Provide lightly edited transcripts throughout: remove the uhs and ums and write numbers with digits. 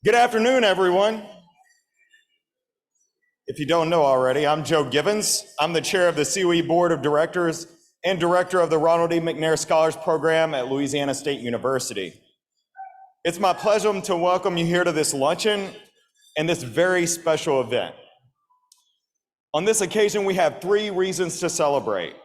Good afternoon, everyone. If you don't know already, I'm Joe Givens. I'm the chair of the COE Board of Directors and director of the Ronald E. McNair Scholars Program at Louisiana State University. It's my pleasure to welcome you here to this luncheon and this very special event. On this occasion, we have 3 reasons to celebrate.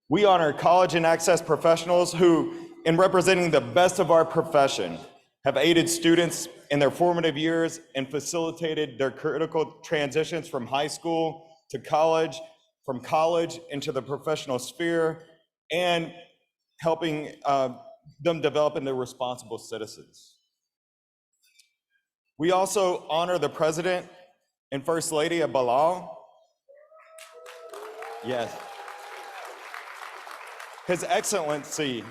We honor college and access professionals who, in representing the best of our profession, have aided students in their formative years and facilitated their critical transitions from high school to college, from college into the professional sphere, and helping them develop into responsible citizens. We also honor the President and First Lady of Palau. Yes. His Excellency,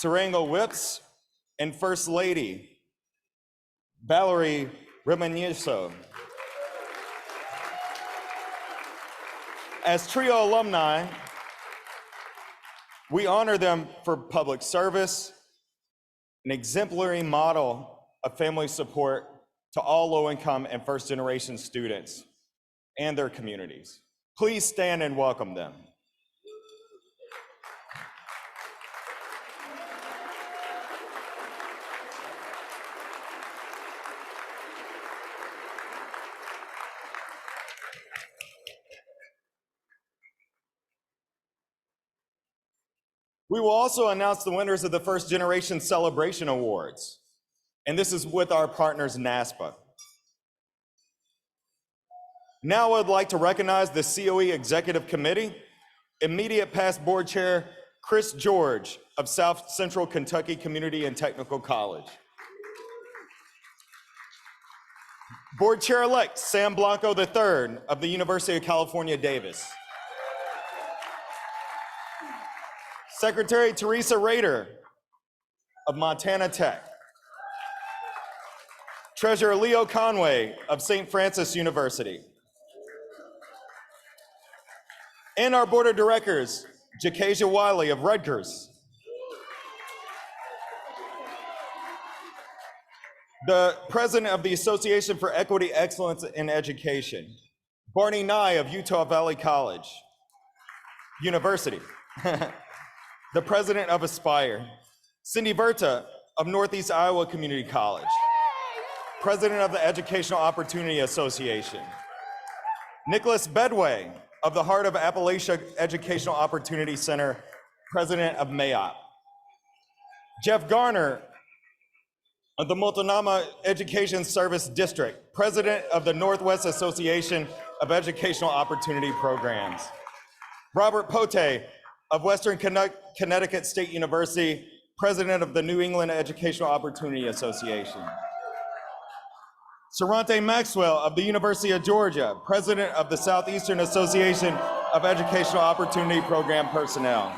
Surangel, and First Lady, Valerie Remengesau. As TRIO alumni, we honor them for public service, an exemplary model of family support to all low-income and first-generation students and their communities. Please stand and welcome them. We will also announce the winners of the First Generation Celebration Awards, and this is with our partners, NASPA. Now I would like to recognize the COE Executive Committee, immediate past board chair, Chris George of South Central Kentucky Community and Technical College. Board Chair-elect Sam Blanco III of the University of California, Davis. Secretary Teresa Rader of Montana Tech. Treasurer Leo Conway of St. Francis University. And our board of directors, Jakasia Wiley of Rutgers. The president of the Association for Equity Excellence in Education, Barney Nye of Utah Valley College University. The president of Aspire, Cindy Verta of Northeast Iowa Community College, president of the Educational Opportunity Association, Nicholas Bedway of the Heart of Appalachia Educational Opportunity Center, president of MAYOP, Jeff Garner of the Multnomah Education Service District, president of the Northwest Association of Educational Opportunity Programs, Robert Pote of Western Connecticut State University, president of the New England Educational Opportunity Association. Sarante Maxwell of the University of Georgia, president of the Southeastern Association of Educational Opportunity Program Personnel.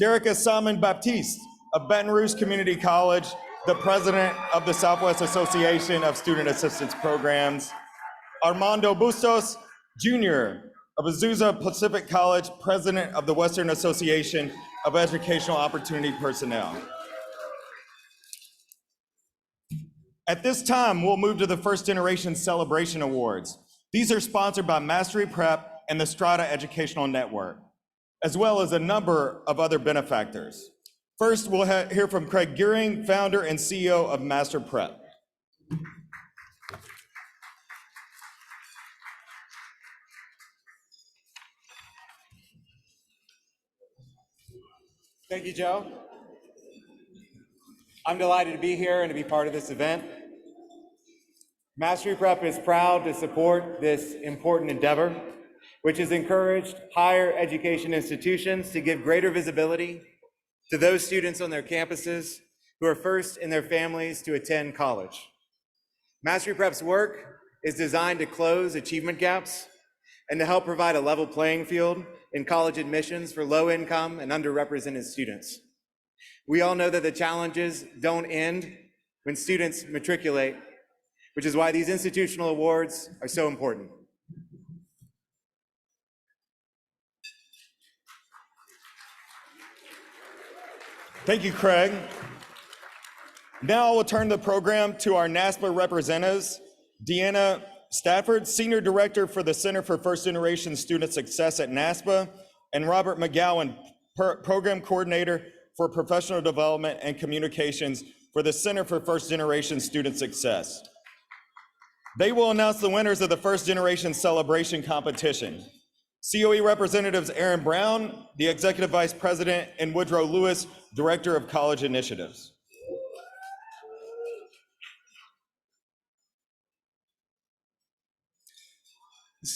Derica Salmon Baptiste of Baton Rouge Community College, the president of the Southwest Association of Student Assistance Programs. Armando Bustos Jr. of Azusa Pacific College, president of the Western Association of Educational Opportunity Personnel. At this time, we'll move to the First Generation Celebration Awards. These are sponsored by Mastery Prep and the Strata Educational Network, as well as a number of other benefactors. First, we'll hear from Craig Gearing, founder and CEO of Master Prep. Thank you, Joe. I'm delighted to be here and to be part of this event. Mastery Prep is proud to support this important endeavor, which has encouraged higher education institutions to give greater visibility to those students on their campuses who are first in their families to attend college. Mastery Prep's work is designed to close achievement gaps and to help provide a level playing field in college admissions for low-income and underrepresented students. We all know that the challenges don't end when students matriculate, which is why these institutional awards are so important. Thank you, Craig. Now I will turn the program to our NASPA representatives, Deanna Stafford, Senior Director for the Center for First Generation Student Success at NASPA, and Robert McGowan, Program Coordinator for Professional Development and Communications for the Center for First Generation Student Success. They will announce the winners of the First Generation Celebration Competition. COE Representatives Aaron Brown, the Executive Vice President, and Woodrow Lewis, Director of College Initiatives.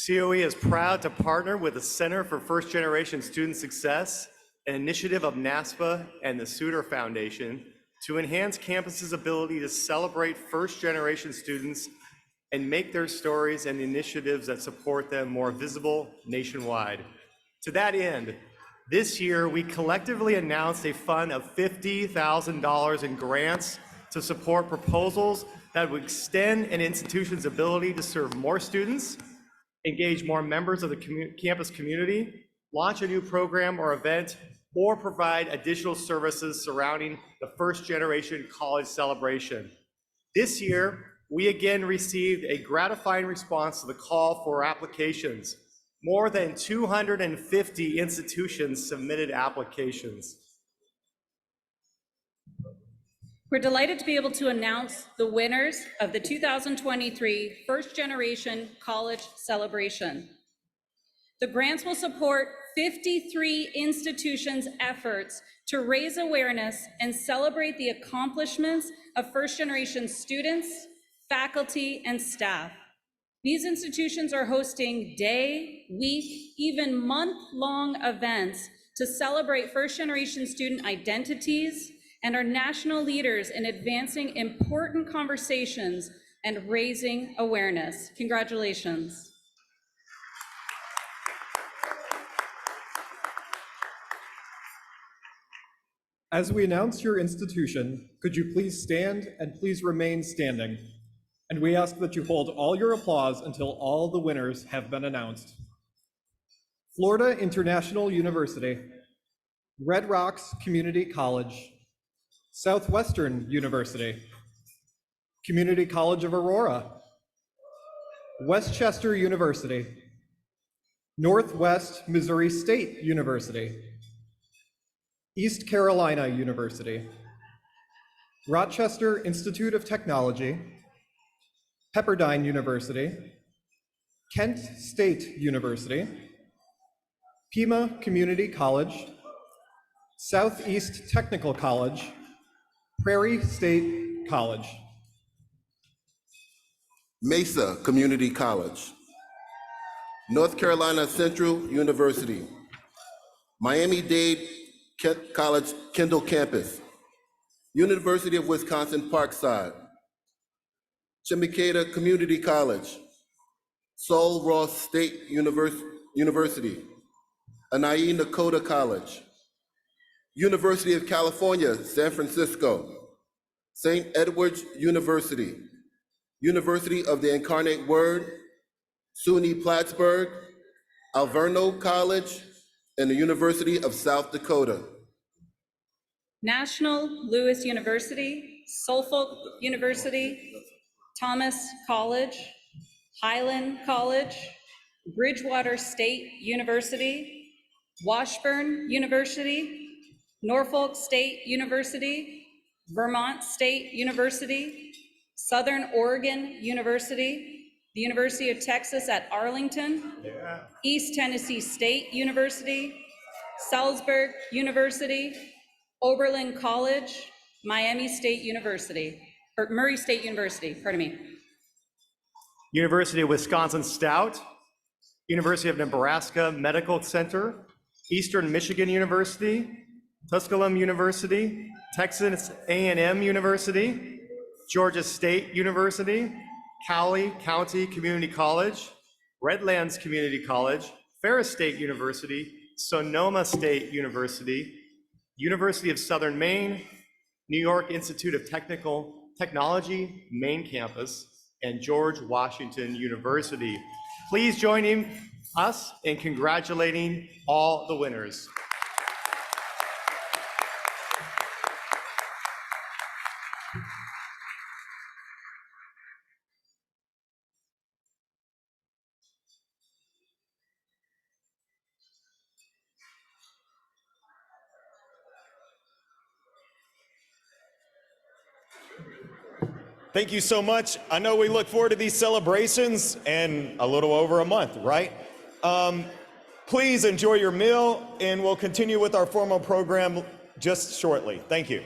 COE is proud to partner with the Center for First Generation Student Success, an initiative of NASPA and the Suter Foundation, to enhance campus's ability to celebrate first generation students and make their stories and initiatives that support them more visible nationwide. To that end, this year we collectively announced a fund of $50,000 in grants to support proposals that would extend an institution's ability to serve more students, engage more members of the campus community, launch a new program or event, or provide additional services surrounding the first generation college celebration. This year, we again received a gratifying response to the call for applications. More than 250 institutions submitted applications. We're delighted to be able to announce the winners of the 2023 First Generation College Celebration. The grants will support 53 institutions' efforts to raise awareness and celebrate the accomplishments of first-generation students, faculty, and staff. These institutions are hosting day, week, even month-long events to celebrate first-generation student identities and are national leaders in advancing important conversations and raising awareness. Congratulations. As we announce your institution, could you please stand and please remain standing? And we ask that you hold all your applause until all the winners have been announced. Florida International University, Red Rocks Community College, Southwestern University, Community College of Aurora, Westchester University, Northwest Missouri State University, East Carolina University, Rochester Institute of Technology, Pepperdine University, Kent State University, Pima Community College, Southeast Technical College, Prairie State College. Mesa Community College, North Carolina Central University, Miami-Dade College Kendall Campus, University of Wisconsin Parkside, Chimichada Community College, Sol Ross State University, Anai Nakota College, University of California, San Francisco, St. Edward's University, University of the Incarnate Word, SUNY Plattsburgh, Alverno College, and the University of South Dakota. National Louis University, Suffolk University, Thomas College, Highland College, Bridgewater State University, Washburn University, Norfolk State University, Vermont State University, Southern Oregon University, the University of Texas at Arlington, East Tennessee State University, Salzburg University, Oberlin College, Miami State University, or Murray State University, pardon me. University of Wisconsin Stout, University of Nebraska Medical Center, Eastern Michigan University, Tusculum University, Texas A&M University, Georgia State University, Cowley County Community College, Redlands Community College, Ferris State University, Sonoma State University, University of Southern Maine, New York Institute of Technology, main campus, and George Washington University. Please join us in congratulating all the winners. Thank you so much. I know we look forward to these celebrations in a little over a month, right? Please enjoy your meal, and we'll continue with our formal program just shortly. Thank you.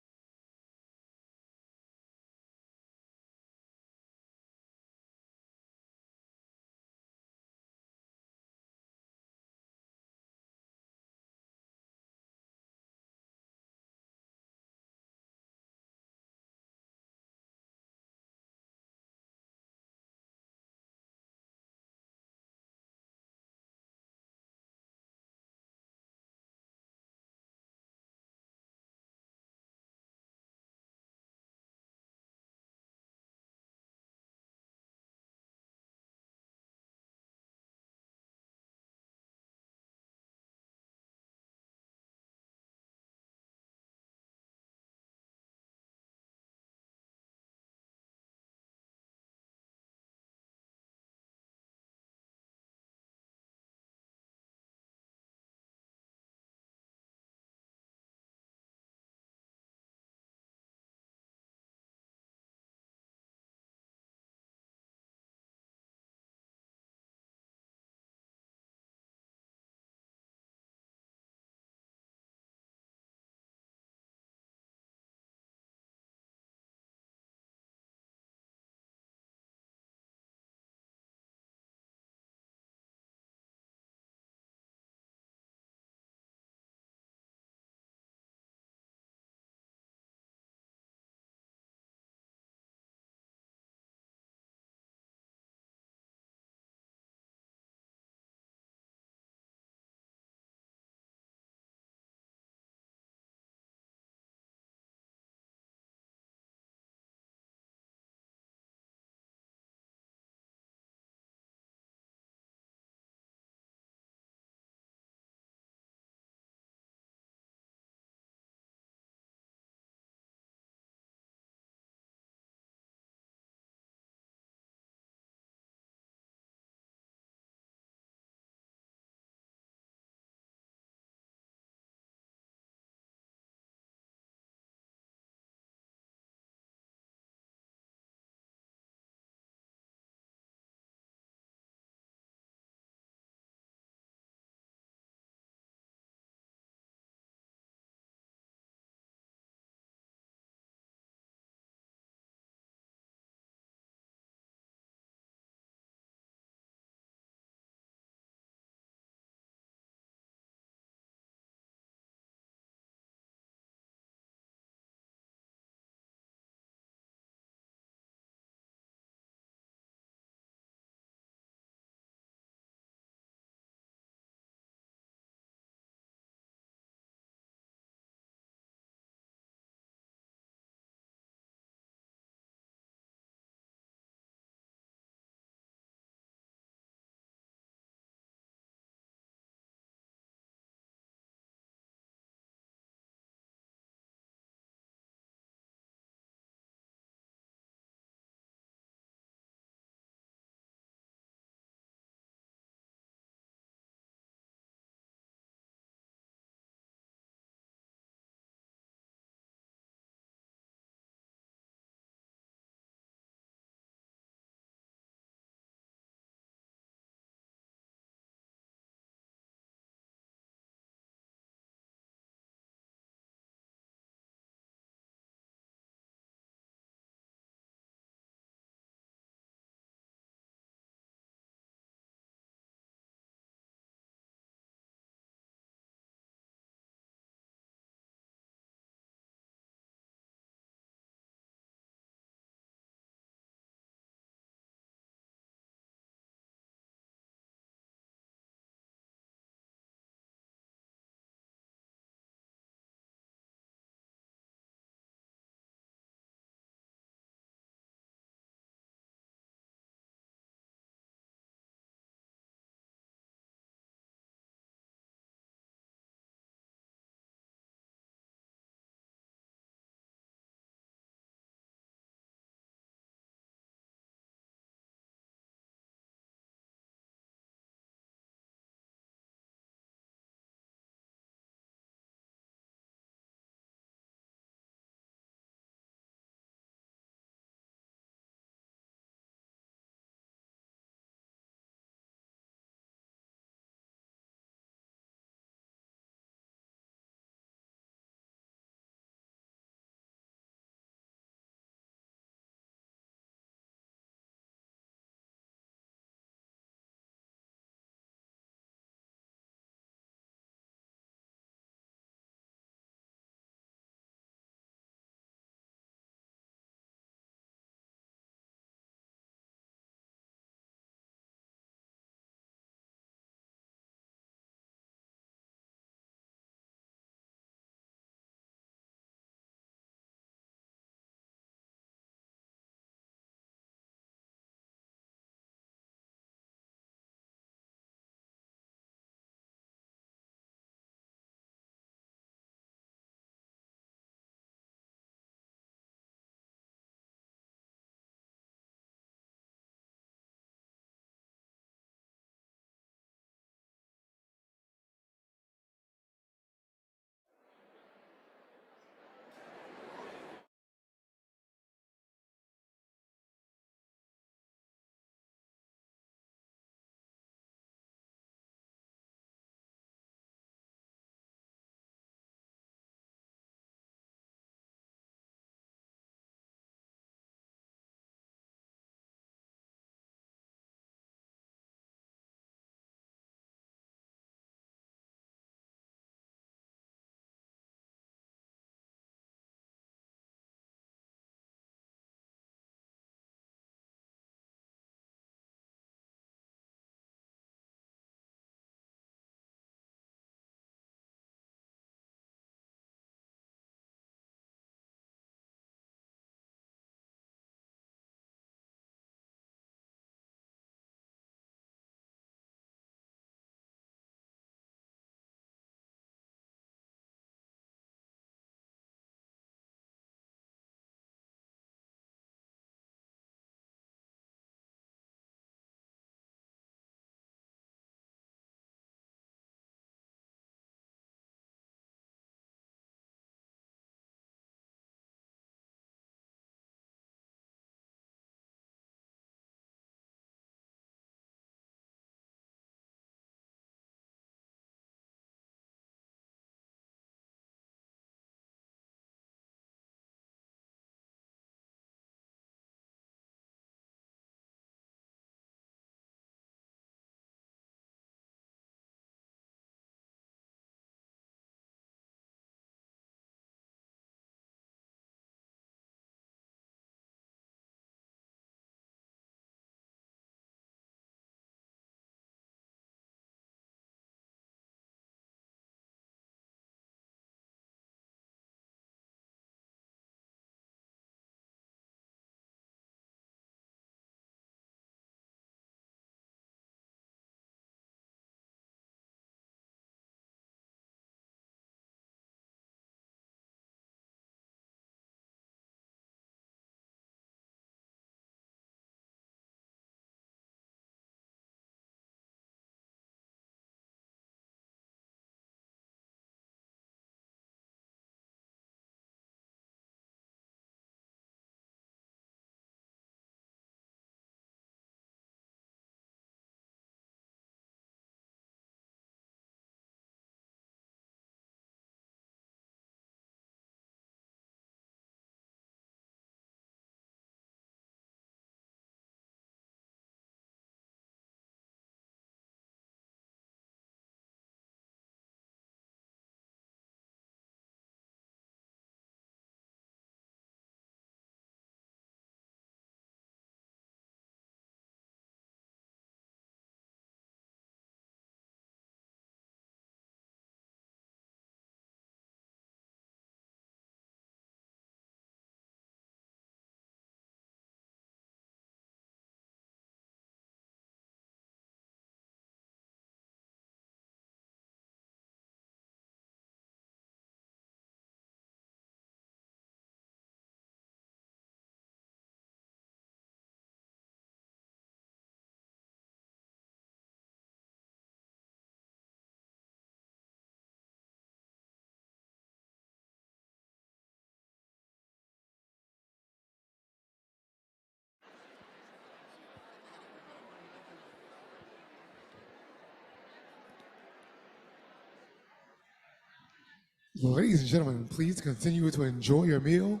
Ladies and gentlemen, please continue to enjoy your meal.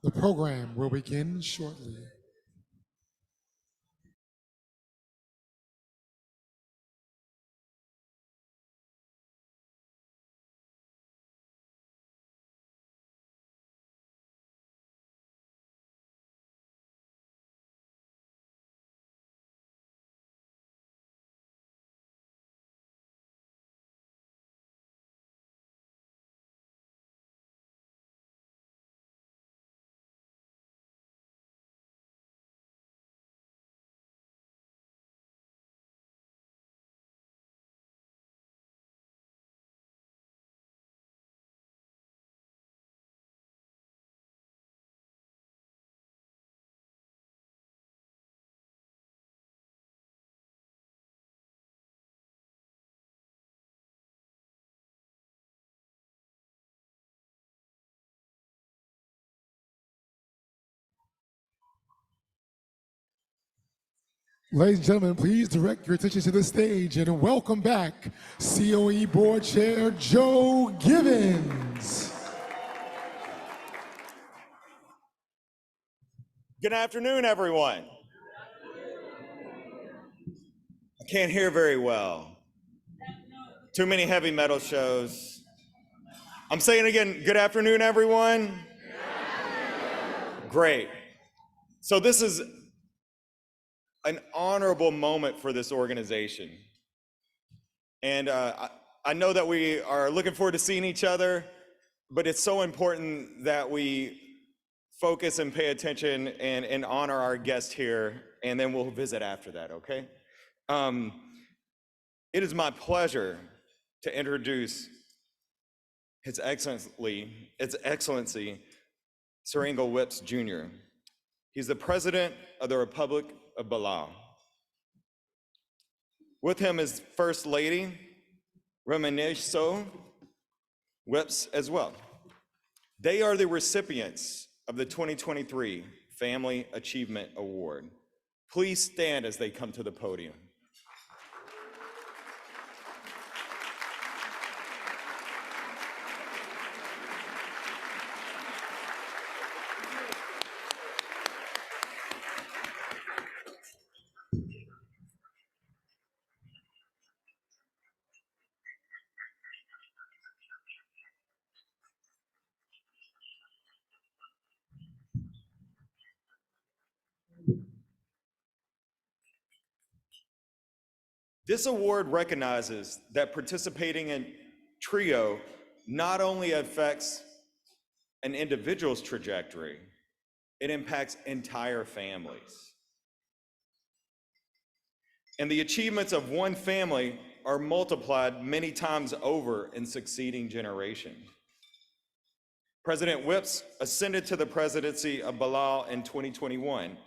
The program will begin shortly. Ladies and gentlemen, please direct your attention to the stage and welcome back COE Board Chair Joe Givens. Good afternoon, everyone. I can't hear very well. Too many heavy metal shows. I'm saying again, good afternoon, everyone. Great. So this is an honorable moment for this organization. And I know that we are looking forward to seeing each other, but it's so important that we focus and pay attention and honor our guest here, and then we'll visit after that, okay? It is my pleasure to introduce His Excellency Surangel Whips Jr. He's the President of the Republic of Palau. With him is First Lady Remengesau Whips as well. They are the recipients of the 2023 Family Achievement Award. Please stand as they come to the podium. This award recognizes that participating in TRIO not only affects an individual's trajectory, it impacts entire families. And the achievements of one family are multiplied many times over in succeeding generations. President Whips ascended to the presidency of Palau in 2021.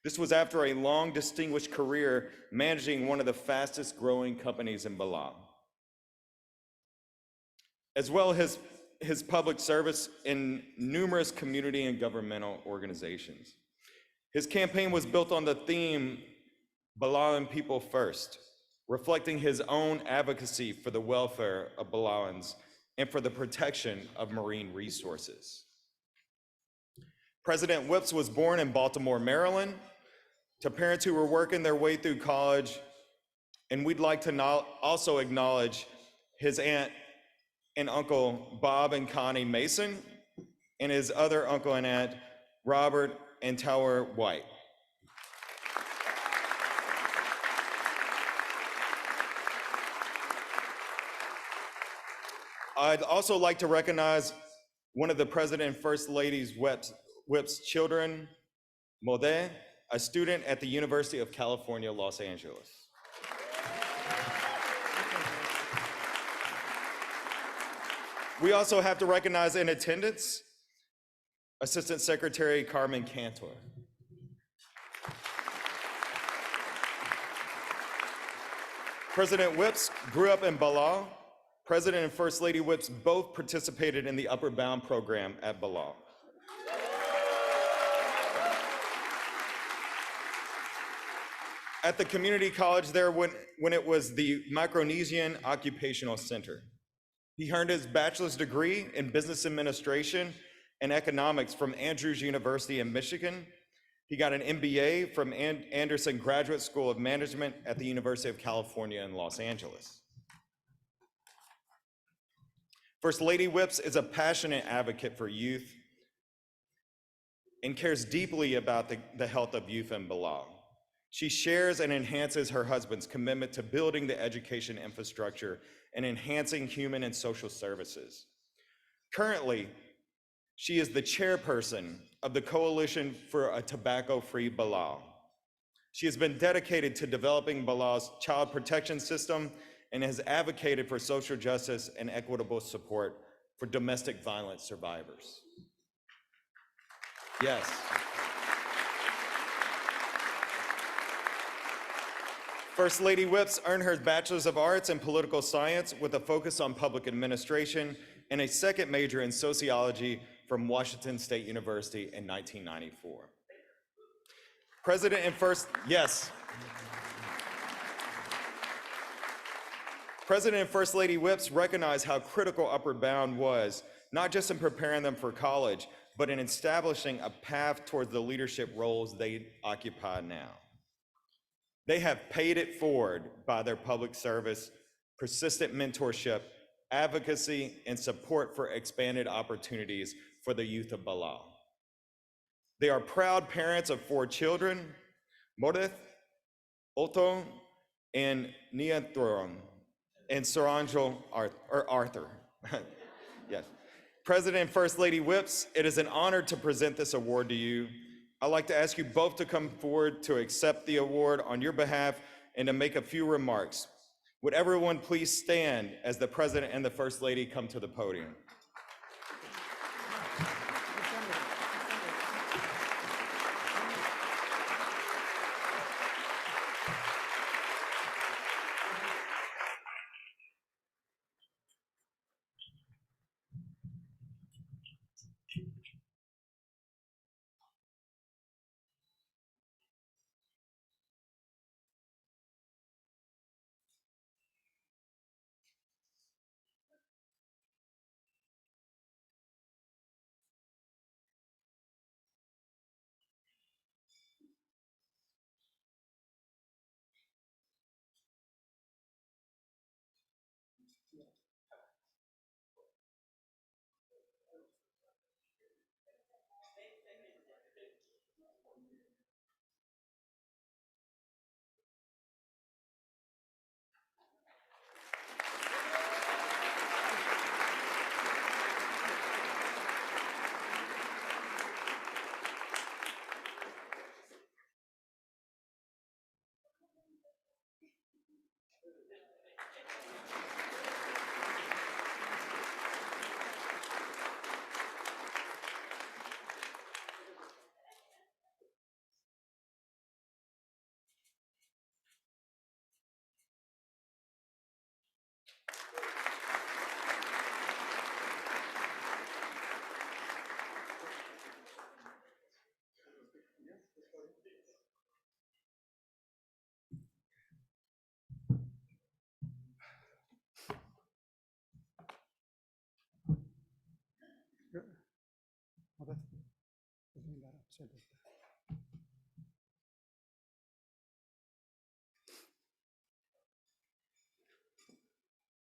This was after a long, distinguished career managing one of the fastest growing companies in Palau, as well as his public service in numerous community and governmental organizations. His campaign was built on the theme, Palauan People First, reflecting his own advocacy for the welfare of Palauans and for the protection of marine resources. President Whips was born in Baltimore, Maryland, to parents who were working their way through college, and we'd like to also acknowledge his aunt and uncle, Bob and Connie Mason, and his other uncle and aunt, Robert and Tower White. I'd also like to recognize one of the President and First Lady's Whip's children, Mode, a student at the University of California, Los Angeles. We also have to recognize in attendance, Assistant Secretary Carmen Cantor. President Whips grew up in Palau. President and First Lady Whips both participated in the Upward Bound program at Palau. At the community college there when it was the Micronesian Occupational Center. He earned his bachelor's degree in business administration and economics from Andrews University in Michigan. He got an MBA from Anderson Graduate School of Management at the University of California in Los Angeles. First Lady Whips is a passionate advocate for youth and cares deeply about the health of youth in Palau. She shares and enhances her husband's commitment to building the education infrastructure and enhancing human and social services. Currently, she is the chairperson of the Coalition for a Tobacco-Free Palau. She has been dedicated to developing Palau's child protection system and has advocated for social justice and equitable support for domestic violence survivors. Yes. First Lady Whips earned her Bachelor's of Arts in Political Science with a focus on public administration and a second major in sociology from Washington State University in 1994. President and First Lady Whips recognized how critical Upward Bound was, not just in preparing them for college, but in establishing a path towards the leadership roles they occupy now. They have paid it forward by their public service, persistent mentorship, advocacy, and support for expanded opportunities for the youth of Palau. They are proud parents of 4 children, Modeth, Otto, and Nianthron, and Surangel, Arthur. Yes. President and First Lady Whips, it is an honor to present this award to you. I'd like to ask you both to come forward to accept the award on your behalf and to make a few remarks. Would everyone please stand as the President and the First Lady come to the podium?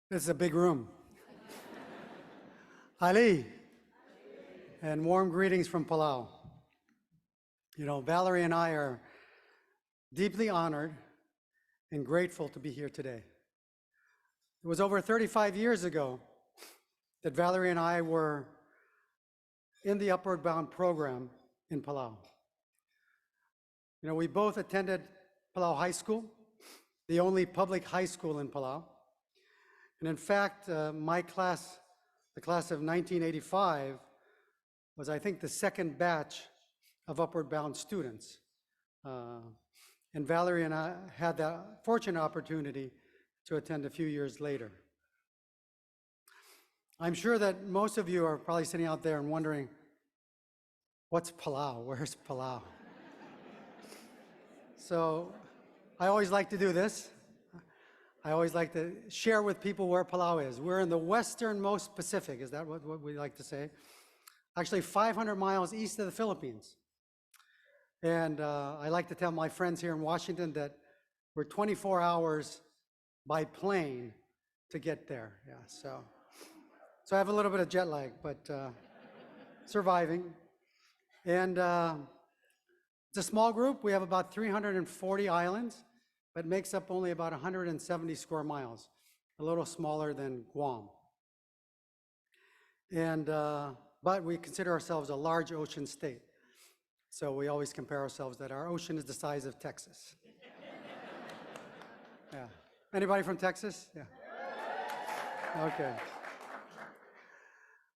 This is a big room. Ali, and warm greetings from Palau. You know, Valerie and I are deeply honored and grateful to be here today. It was over 35 years ago that Valerie and I were in the Upward Bound program in Palau. You know, we both attended Palau High School, the only public high school in Palau. And in fact, my class, the class of 1985, was, I think, the second batch of Upward Bound students. And Valerie and I had the fortunate opportunity to attend a few years later. I'm sure that most of you are probably sitting out there and wondering, what's Palau? Where's Palau? So I always like to do this. I always like to share with people where Palau is. We're in the westernmost Pacific, is that what we like to say? Actually 500 miles east of the Philippines. And I like to tell my friends here in Washington that we're 24 hours by plane to get there. Yeah, so I have a little bit of jet lag, but surviving. And it's a small group. We have about 340 islands, but makes up only about 170 square miles, a little smaller than Guam. And but we consider ourselves a large ocean state. So we always compare ourselves that our ocean is the size of Texas. Yeah. Anybody from Texas? Yeah. Okay.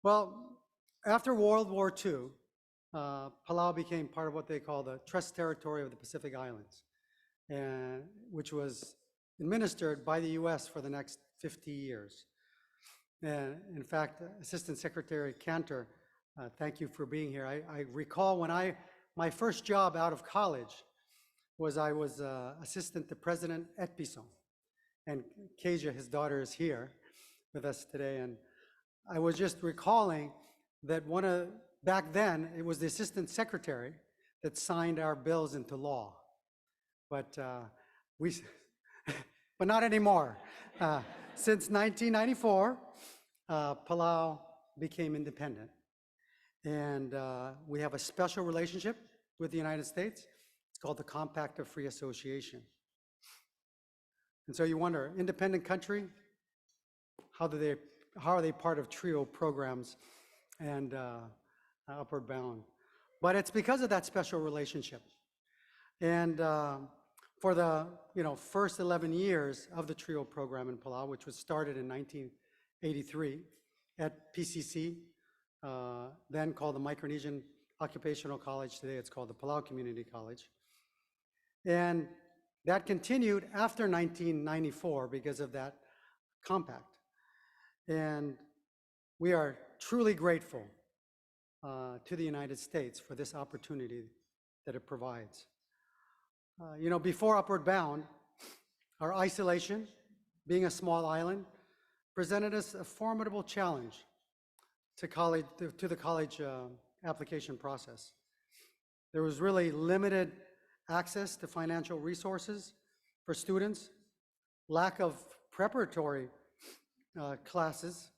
Well, after World War II, Palau became part of what they call the Trust Territory of the Pacific Islands, and which was administered by the US for the next 50 years. And in fact, Assistant Secretary Cantor, thank you for being here. I recall when my first job out of college was I was assistant to President Etbison. And Keja, his daughter, is here with us today. And I was just recalling that back then, it was the assistant secretary that signed our bills into law. But but not anymore. Since 1994, Palau became independent. And we have a special relationship with the United States. It's called the Compact of Free Association. And so you wonder, independent country, how are they part of TRIO programs and Upward Bound? But it's because of that special relationship. And for the first 11 years of the TRIO program in Palau, which was started in 1983 at PCC, then called the Micronesian Occupational College. Today it's called the Palau Community College. And that continued after 1994 because of that compact. And we are truly grateful to the United States for this opportunity that it provides. Before Upward Bound, our isolation, being a small island, presented us a formidable challenge to the college application process. There was really limited access to financial resources for students, lack of preparatory classes,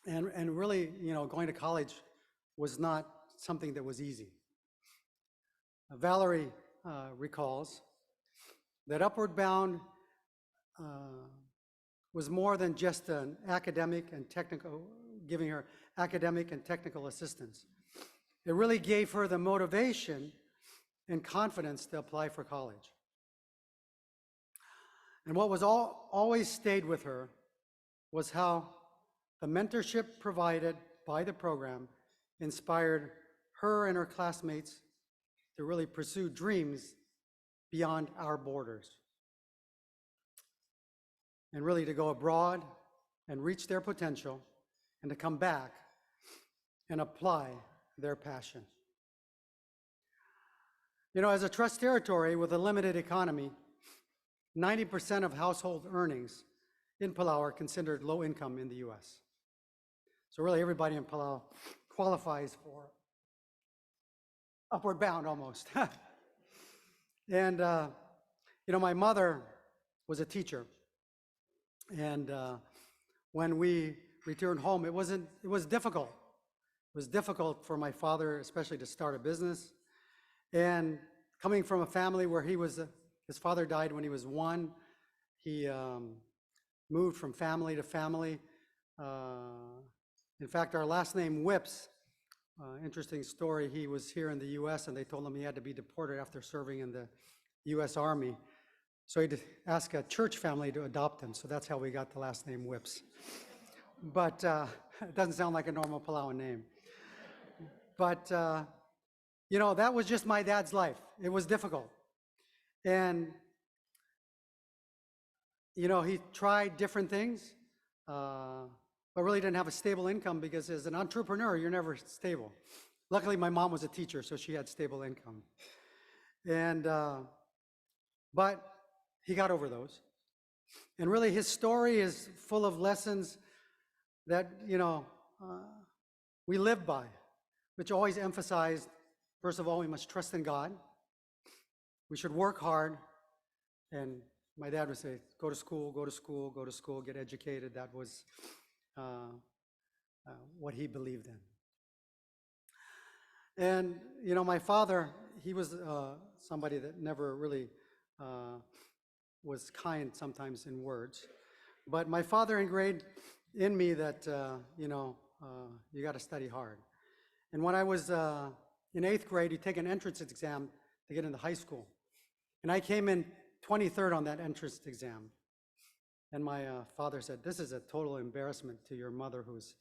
and really, going to college was not something that was easy. Valerie recalls that Upward Bound was more than just an academic and technical, giving her academic and technical assistance. It really gave her the motivation and confidence to apply for college. And what was always stayed with her was how the mentorship provided by the program inspired her and her classmates to really pursue dreams beyond our borders, and really to go abroad and reach their potential and to come back and apply their passion. As a trust territory with a limited economy, 90% of household earnings in Palau are considered low income in the US. So really everybody in Palau qualifies for Upward Bound almost. And my mother was a teacher, and when we returned home, it was difficult. It was difficult for my father, especially to start a business. And coming from a family where his father died when he was 1, he moved from family to family. In fact, our last name Whips, interesting story, he was here in the US and they told him he had to be deported after serving in the US Army. So he had to ask a church family to adopt him, so that's how we got the last name Whips. But it doesn't sound like a normal Palauan name. But that was just my dad's life. It was difficult. And he tried different things, but really didn't have a stable income, because as an entrepreneur, you're never stable. Luckily, my mom was a teacher, so she had stable income. And but he got over those. And really, his story is full of lessons that, we live by, which always emphasized, first of all, we must trust in God. We should work hard. And my dad would say, go to school, go to school, go to school, get educated. That was what he believed in. And, my father, he was somebody that never really was kind sometimes in words. But my father ingrained in me that, you got to study hard. And when I was in 8th grade, you take an entrance exam to get into high school. And I came in 23rd on that entrance exam. And my father said, this is a total embarrassment to your mother, who's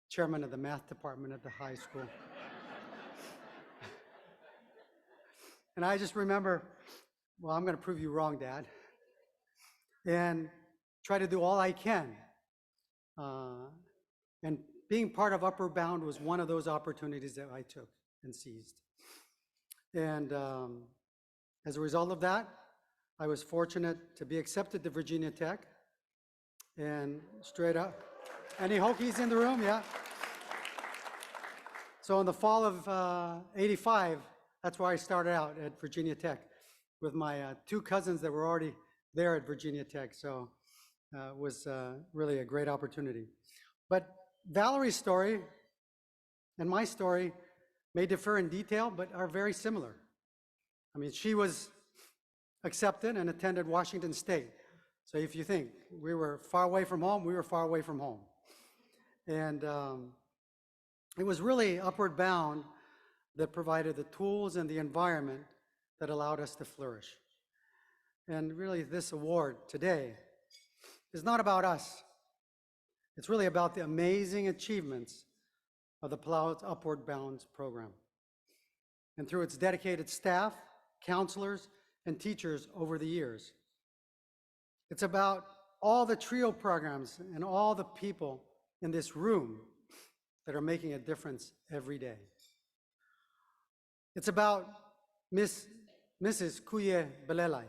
chairman of the math department at the high school. And I just remember, well, I'm going to prove you wrong, Dad. And try to do all I can. And being part of Upward Bound was one of those opportunities that I took and seized. And as a result of that, I was fortunate to be accepted to Virginia Tech. And straight up, any Hokies in the room? Yeah. So in the fall of '85, that's where I started out at Virginia Tech with my 2 cousins that were already there at Virginia Tech. So it was really a great opportunity. But Valerie's story and my story may differ in detail, but are very similar. I mean, she was accepted and attended Washington State. So if you think we were far away from home, we were far away from home. And it was really Upward Bound that provided the tools and the environment that allowed us to flourish. And really, this award today is not about us. It's really about the amazing achievements of the Palau's Upward Bound program. And through its dedicated staff, counselors, and teachers over the years. It's about all the TRIO programs and all the people in this room that are making a difference every day. It's about Mrs. Kuye Belelai,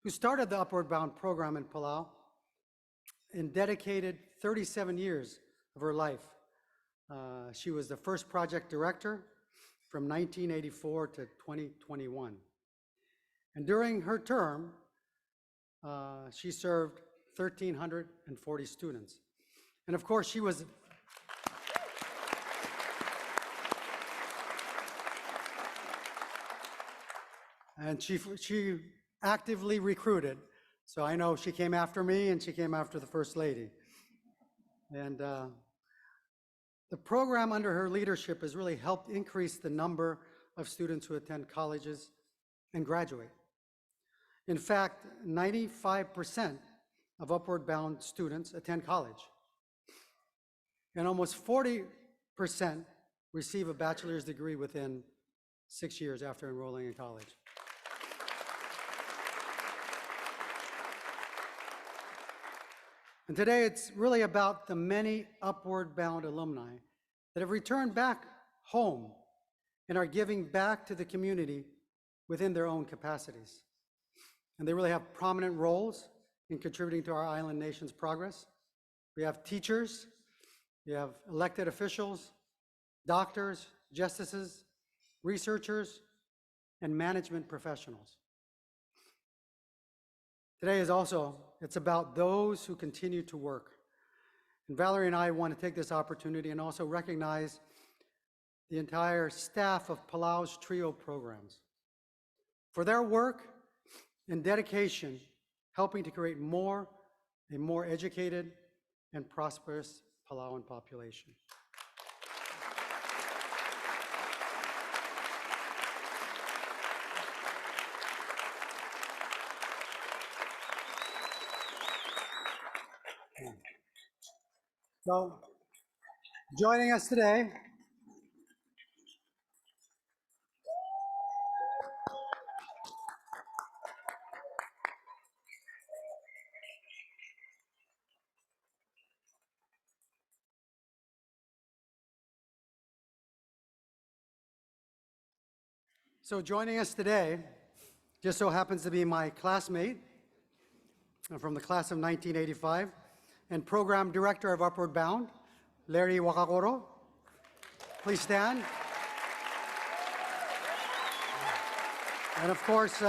who started the Upward Bound program in Palau and dedicated 37 years of her life. She was the first project director from 1984 to 2021. And during her term, she served 1,340 students. And of course, she was and she actively recruited. So I know she came after me and she came after the First Lady. And the program under her leadership has really helped increase the number of students who attend colleges and graduate. In fact, 95% of Upward Bound students attend college. And almost 40% receive a bachelor's degree within 6 years after enrolling in college. And today it's really about the many Upward Bound alumni that have returned back home and are giving back to the community within their own capacities. And they really have prominent roles in contributing to our island nation's progress. We have teachers, we have elected officials, doctors, justices, researchers, and management professionals. Today is also, it's about those who continue to work. And Valerie and I want to take this opportunity and also recognize the entire staff of Palau's TRIO programs for their work and dedication, helping to create a more educated and prosperous Palauan population. So, joining us today, just so happens to be my classmate from the class of 1985, and Program Director of Upward Bound, Larry Wakakoro. Please stand. And of course,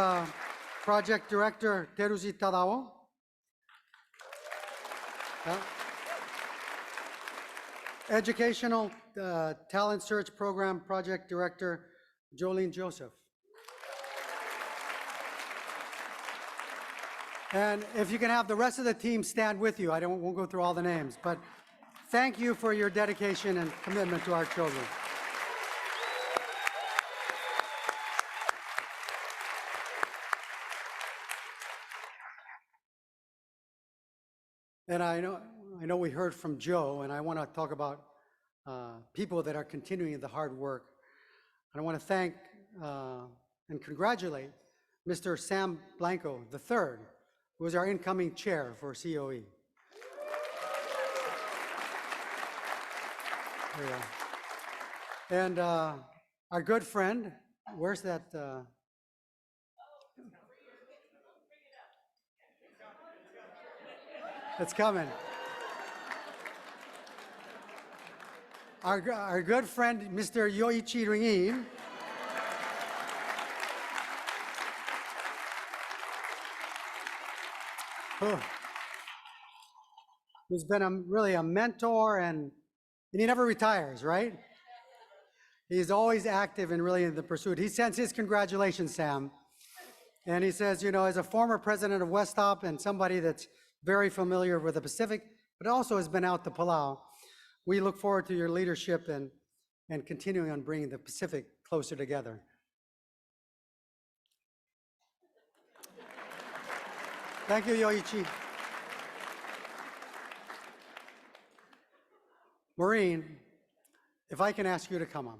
Project Director Teruji Tadao. Educational Talent Search Program Project Director Jolene Joseph. And if you can have the rest of the team stand with you, won't go through all the names, but thank you for your dedication and commitment to our children. And I know we heard from Joe, and I want to talk about people that are continuing the hard work. And I want to thank and congratulate Mr. Sam Blanco III, who is our incoming chair for COE. There you go. And our good friend, where's that? It's coming. Our good friend, Mr. Yoichi Ringin. Who's been really a mentor, and he never retires, right? He's always active and really in the pursuit. He sends his congratulations, Sam. And he says, as a former president of West Hop and somebody that's very familiar with the Pacific, but also has been out to Palau, we look forward to your leadership and continuing on bringing the Pacific closer together. Thank you, Yoichi. Maureen, if I can ask you to come on.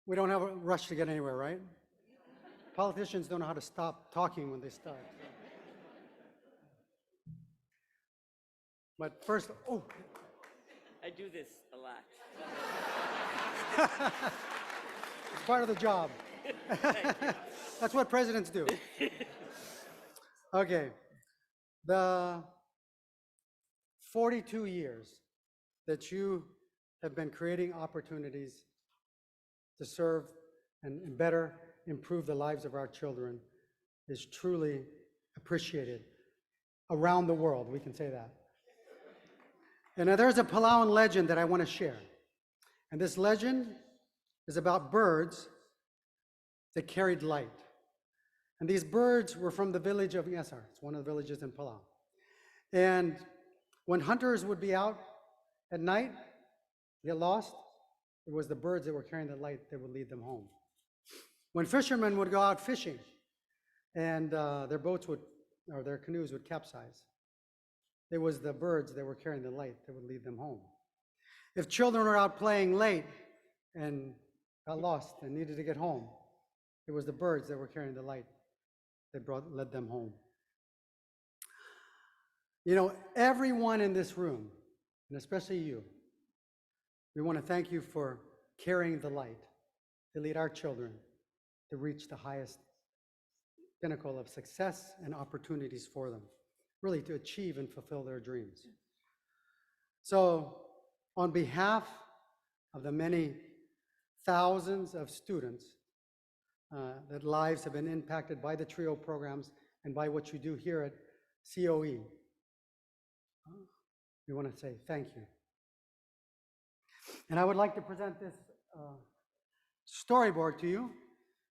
We don't have a rush to get anywhere, right? Politicians don't know how to stop talking when they start. But first, I do this a lot. it's part of the job. That's what presidents do. Okay. The 42 years that you have been creating opportunities to serve and better improve the lives of our children is truly appreciated around the world, we can say that. And there's a Palauan legend that I want to share. And this legend is about birds that carried light. And these birds were from the village of Ngereblungt. It's one of the villages in Palau. And when hunters would be out at night, get lost, it was the birds that were carrying the light that would lead them home. When fishermen would go out fishing and their canoes would capsize, it was the birds that were carrying the light that would lead them home. If children were out playing late and got lost and needed to get home, it was the birds that were carrying the light that led them home. Everyone in this room, and especially you, we want to thank you for carrying the light to lead our children to reach the highest pinnacle of success and opportunities for them, really to achieve and fulfill their dreams. So, on behalf of the many thousands of students that lives have been impacted by the TRIO programs and by what you do here at COE, we want to say thank you. And I would like to present this storyboard to you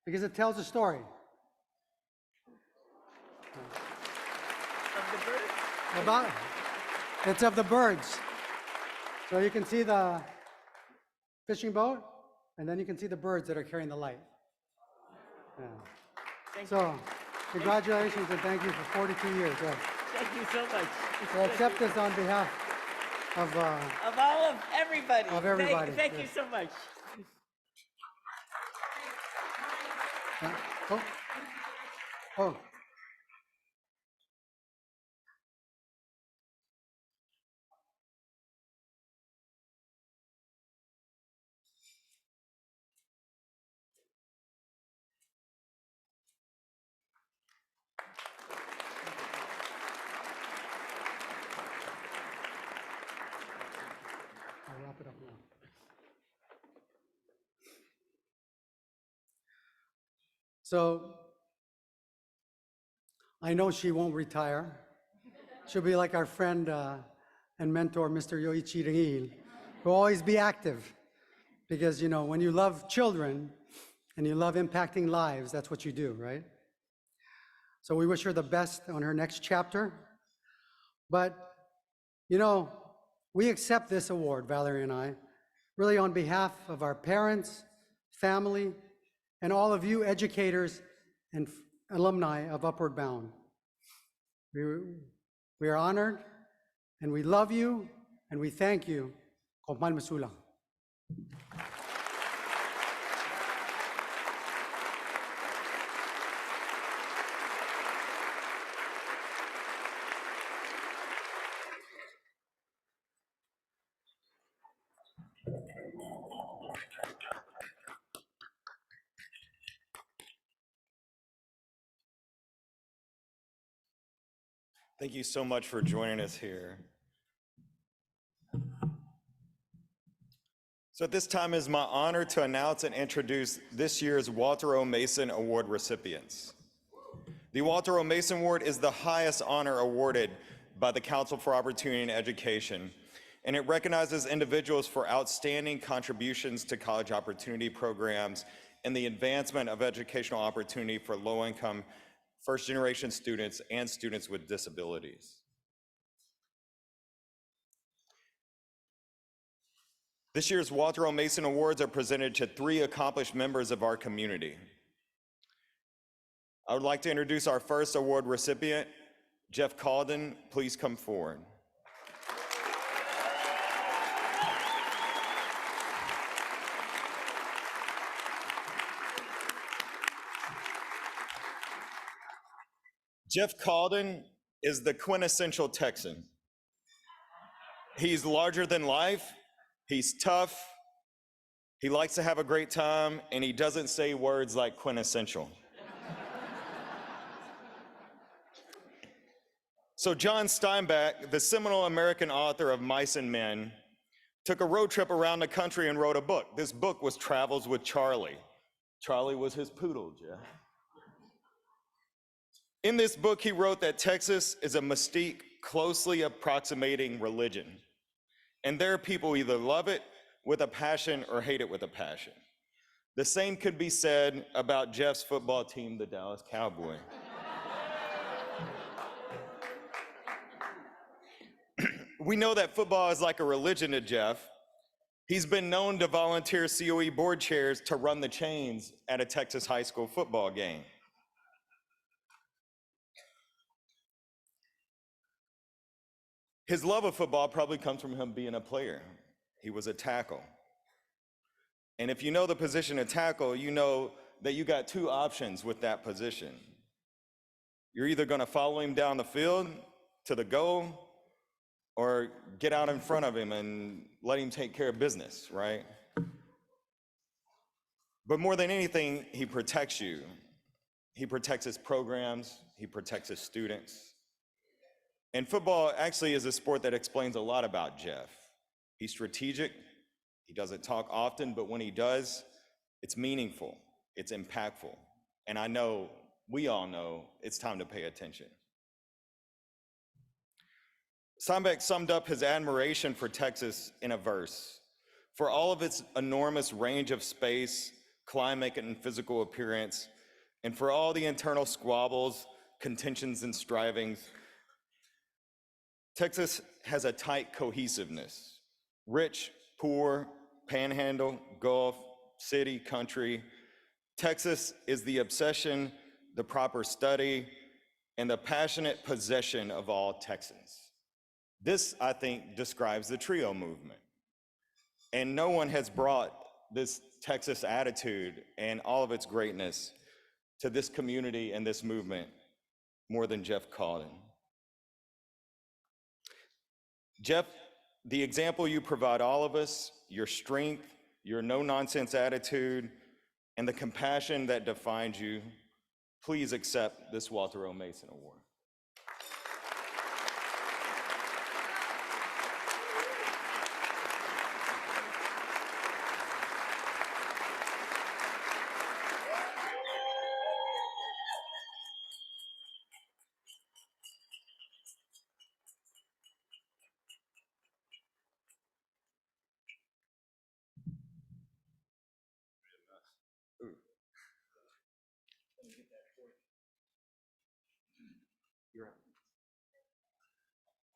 because it tells a story. Of the birds? It's of the birds. So you can see the fishing boat, and then you can see the birds that are carrying the light. Yeah. So, congratulations and thank you for 42 years. Yeah. Thank you so much. So accept this on behalf of all of everybody. Of everybody, Thank yeah. you so much. Oh, oh. I'll wrap it up now. So I know she won't retire. She'll be like our friend and mentor, Mr. Yoichi Rengil, who will always be active. Because, you know, when you love children and you love impacting lives, that's what you do, right? So we wish her the best on her next chapter. But, you know, we accept this award, Valerie and I, really on behalf of our parents, family, and all of you educators and alumni of Upward Bound. We are honored, and we love you, and we thank you. Kopman Masulang. Thank you so much for joining us here. So at this time, it is my honor to announce and introduce this year's Walter O. Mason Award recipients. The Walter O. Mason Award is the highest honor awarded by the Council for Opportunity in Education, and it recognizes individuals for outstanding contributions to college opportunity programs and the advancement of educational opportunity for low-income first-generation students and students with disabilities. This year's Walter O. Mason Awards are presented to 3 accomplished members of our community. I would like to introduce our first award recipient, Jeff Calden. Please come forward. Jeff Calden is the quintessential Texan. He's larger than life, he's tough, he likes to have a great time, and he doesn't say words like quintessential. So John Steinbeck, the seminal American author of Mice and Men, took a road trip around the country and wrote a book. This book was Travels with Charlie. Charlie was his poodle, Jeff. In this book, he wrote that Texas is a mystique closely approximating religion. And there are people who either love it with a passion or hate it with a passion. The same could be said about Jeff's football team, the Dallas Cowboys. We know that football is like a religion to Jeff. He's been known to volunteer COE board chairs to run the chains at a Texas high school football game. His love of football probably comes from him being a player. He was a tackle. And if you know the position of tackle, you know that you got 2 options with that position. You're either gonna follow him down the field to the goal, or get out in front of him and let him take care of business, right? But more than anything, he protects you. He protects his programs, he protects his students. And football actually is a sport that explains a lot about Jeff. He's strategic, he doesn't talk often, but when he does, it's meaningful, it's impactful. And I know, we all know, it's time to pay attention. Steinbeck summed up his admiration for Texas in a verse: for all of its enormous range of space, climate, and physical appearance, and for all the internal squabbles, contentions, and strivings, Texas has a tight cohesiveness. Rich, poor, panhandle, Gulf, city, country. Texas is the obsession, the proper study, and the passionate possession of all Texans. This, I think, describes the TRIO movement. And no one has brought this Texas attitude and all of its greatness to this community and this movement more than Jeff Cawden. Jeff, the example you provide all of us, your strength, your no-nonsense attitude, and the compassion that defines you, please accept this Walter O. Mason Award.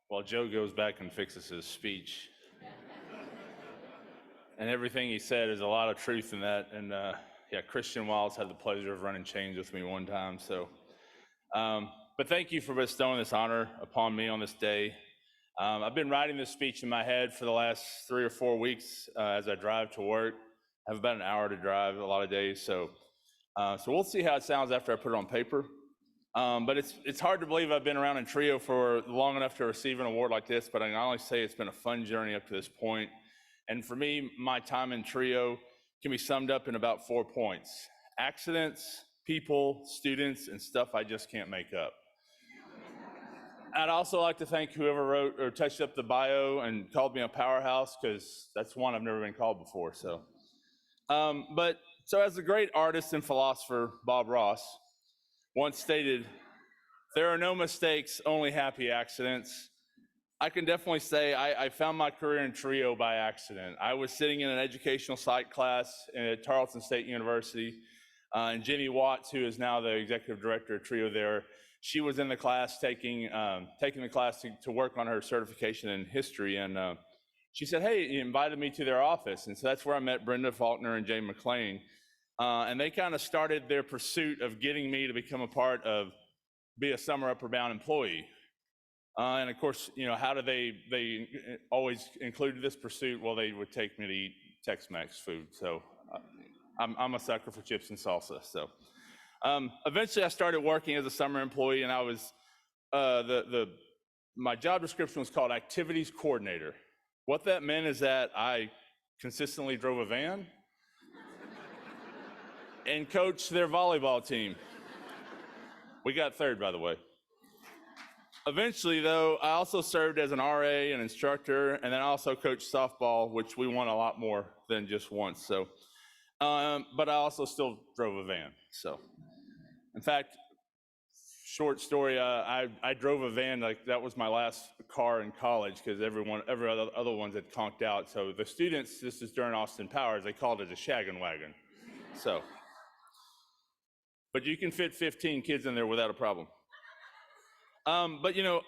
While Joe goes back and fixes his speech. And everything he said, is a lot of truth in that. And yeah, Christian Wiles had the pleasure of running chains with me one time. So, but thank you for bestowing this honor upon me on this day. I've been writing this speech in my head for the last 3 or 4 weeks as I drive to work. I have about an hour to drive a lot of days. So we'll see how it sounds after I put it on paper. But it's hard to believe I've been around in Trio for long enough to receive an award like this, but I can honestly say it's been a fun journey up to this point. And for me, my time in Trio can be summed up in about 4 points: accidents, people, students, and stuff I just can't make up. I'd also like to thank whoever wrote or touched up the bio and called me a powerhouse, because that's one I've never been called before. So as the great artist and philosopher Bob Ross once stated, "There are no mistakes, only happy accidents." I can definitely say I found my career in Trio by accident. I was sitting in an educational psych class at Tarleton State University, and Jenny Watts, who is now the executive director of Trio there, she was in the class taking the class to work on her certification in history, and she said, "Hey," he invited me to their office, and so that's where I met Brenda Faulkner and Jay McLean. And they kind of started their pursuit of getting me to become a part of, be a summer Upper Bound employee. And of course, you know, how do they always included this pursuit? Well, they would take me to eat Tex-Mex food. So I'm a sucker for chips and salsa. So eventually I started working as a summer employee, and I was, my job description was called activities coordinator. What that meant is that I consistently drove a van and coached their volleyball team. We got third, by the way. Eventually, though, I also served as an RA, an instructor, and then I also coached softball, which we won a lot more than just once. So, but I also still drove a van. So, in fact, short story, I drove a van, like that was my last car in college, because every other ones had conked out. So the students, this is during Austin Powers, they called it a shaggin' wagon. So. But you can fit 15 kids in there without a problem. But you know,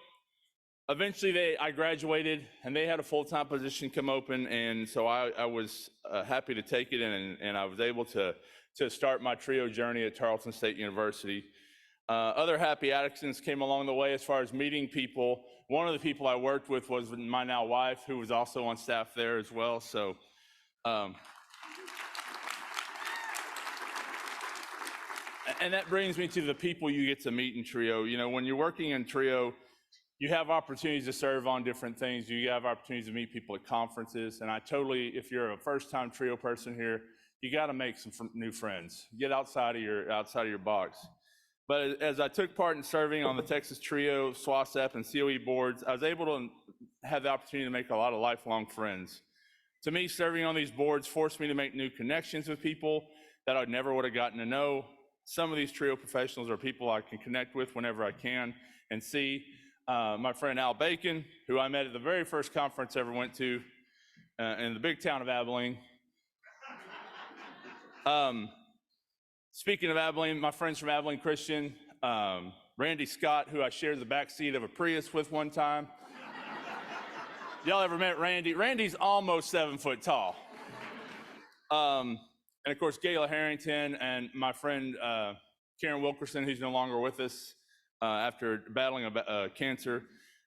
eventually I graduated, and they had a full-time position come open, and so I was happy to take it, and I was able to start my Trio journey at Tarleton State University. Other happy accidents came along the way as far as meeting people. One of the people I worked with was my now wife, who was also on staff there as well. So. And that brings me to the people you get to meet in Trio. You know, when you're working in Trio, you have opportunities to serve on different things. You have opportunities to meet people at conferences. And if you're a first-time Trio person here, you got to make some new friends. Get outside of your box. But as I took part in serving on the Texas Trio, SWASEP, and COE boards, I was able to have the opportunity to make a lot of lifelong friends. To me, serving on these boards forced me to make new connections with people that I never would have gotten to know. Some of these Trio professionals are people I can connect with whenever I can and see. My friend Al Bacon, who I met at the very first conference I ever went to in the big town of Abilene. Speaking of Abilene, my friends from Abilene Christian, Randy Scott, who I shared the back seat of a Prius with one time. Y'all ever met Randy? Randy's almost 7 foot tall. And of course, Gayla Harrington and my friend Karen Wilkerson, who's no longer with us after battling cancer.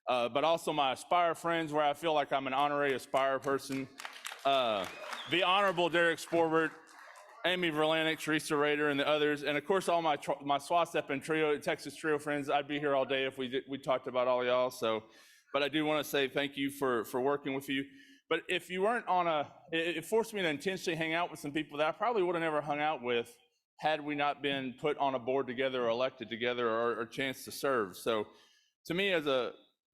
But also my Aspire friends, where I feel like I'm an honorary Aspire person. The Honorable Derek Sporbert, Amy Verlanik, Teresa Rader, and the others, and of course all my SWASEP and Trio, Texas Trio friends. I'd be here all day if we talked about all y'all. So, but I do want to say thank you for working with you. But if you weren't it forced me to intentionally hang out with some people that I probably would have never hung out with had we not been put on a board together or elected together or a chance to serve. So, to me,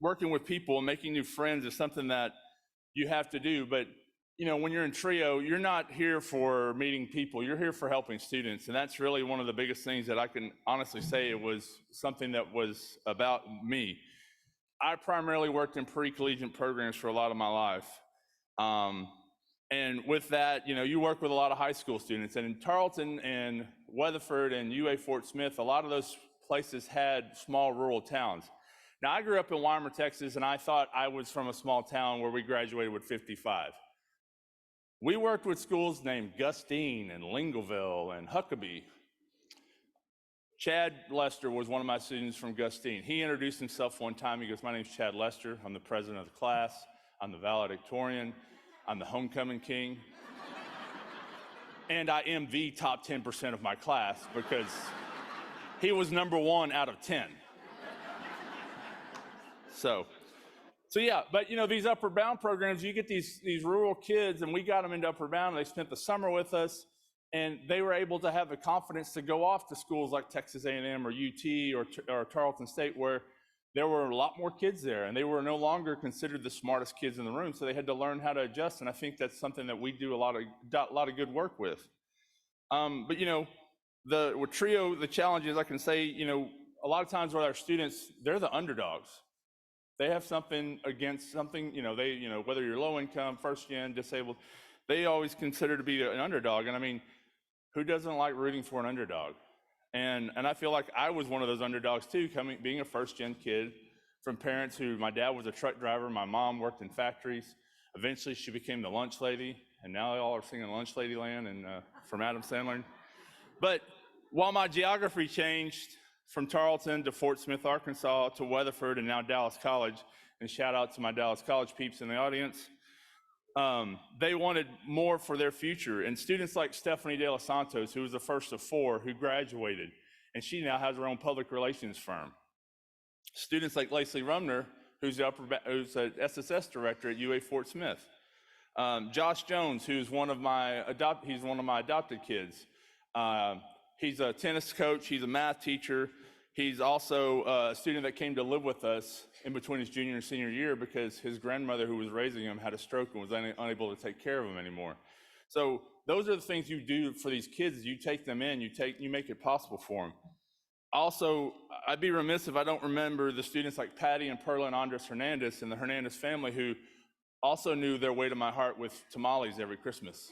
working with people and making new friends is something that you have to do. But when you're in Trio, you're not here for meeting people, you're here for helping students. And that's really one of the biggest things that I can honestly say it was something that was about me. I primarily worked in pre-collegiate programs for a lot of my life. And with that, you work with a lot of high school students. And in Tarleton and Weatherford and UA Fort Smith, a lot of those places had small rural towns. Now, I grew up in Weimar, Texas, and I thought I was from a small town where we graduated with 55. We worked with schools named Gustine and Lingleville and Huckabee. Chad Lester was one of my students from Gustine. He introduced himself one time. He goes, "My name's Chad Lester. I'm the president of the class. I'm the valedictorian. I'm the homecoming king. And I am the top 10% of my class," because he was number 1 out of 10. So yeah, but these Upward Bound programs, you get these rural kids, and we got them into Upward Bound, and they spent the summer with us, and they were able to have the confidence to go off to schools like Texas A&M or UT or Tarleton State, where there were a lot more kids there, and they were no longer considered the smartest kids in the room, so they had to learn how to adjust, and I think that's something that we do a lot of good work with. But with Trio, the challenge is, I can say, a lot of times with our students, they're the underdogs. They have something against something, whether you're low income, first gen, disabled, they always consider to be an underdog. And I mean, who doesn't like rooting for an underdog? And I feel like I was one of those underdogs too, being a first gen kid from parents who, my dad was a truck driver, my mom worked in factories. Eventually she became the lunch lady, and now they all are singing Lunch Lady Land and from Adam Sandler. But while my geography changed from Tarleton to Fort Smith, Arkansas, to Weatherford, and now Dallas College, and shout out to my Dallas College peeps in the audience, they wanted more for their future. And students like Stephanie De Los Santos, who was the first of 4 who graduated, and she now has her own public relations firm. Students like Lacey Rumner, who's an SSS director at UA Fort Smith. Josh Jones, who's one of my adopted kids. He's a tennis coach, he's a math teacher. He's also a student that came to live with us in between his junior and senior year because his grandmother who was raising him had a stroke and was unable to take care of him anymore. So those are the things you do for these kids. You take them in, you make it possible for them. Also, I'd be remiss if I don't remember the students like Patty and Perla and Andres Hernandez and the Hernandez family, who also knew their way to my heart with tamales every Christmas.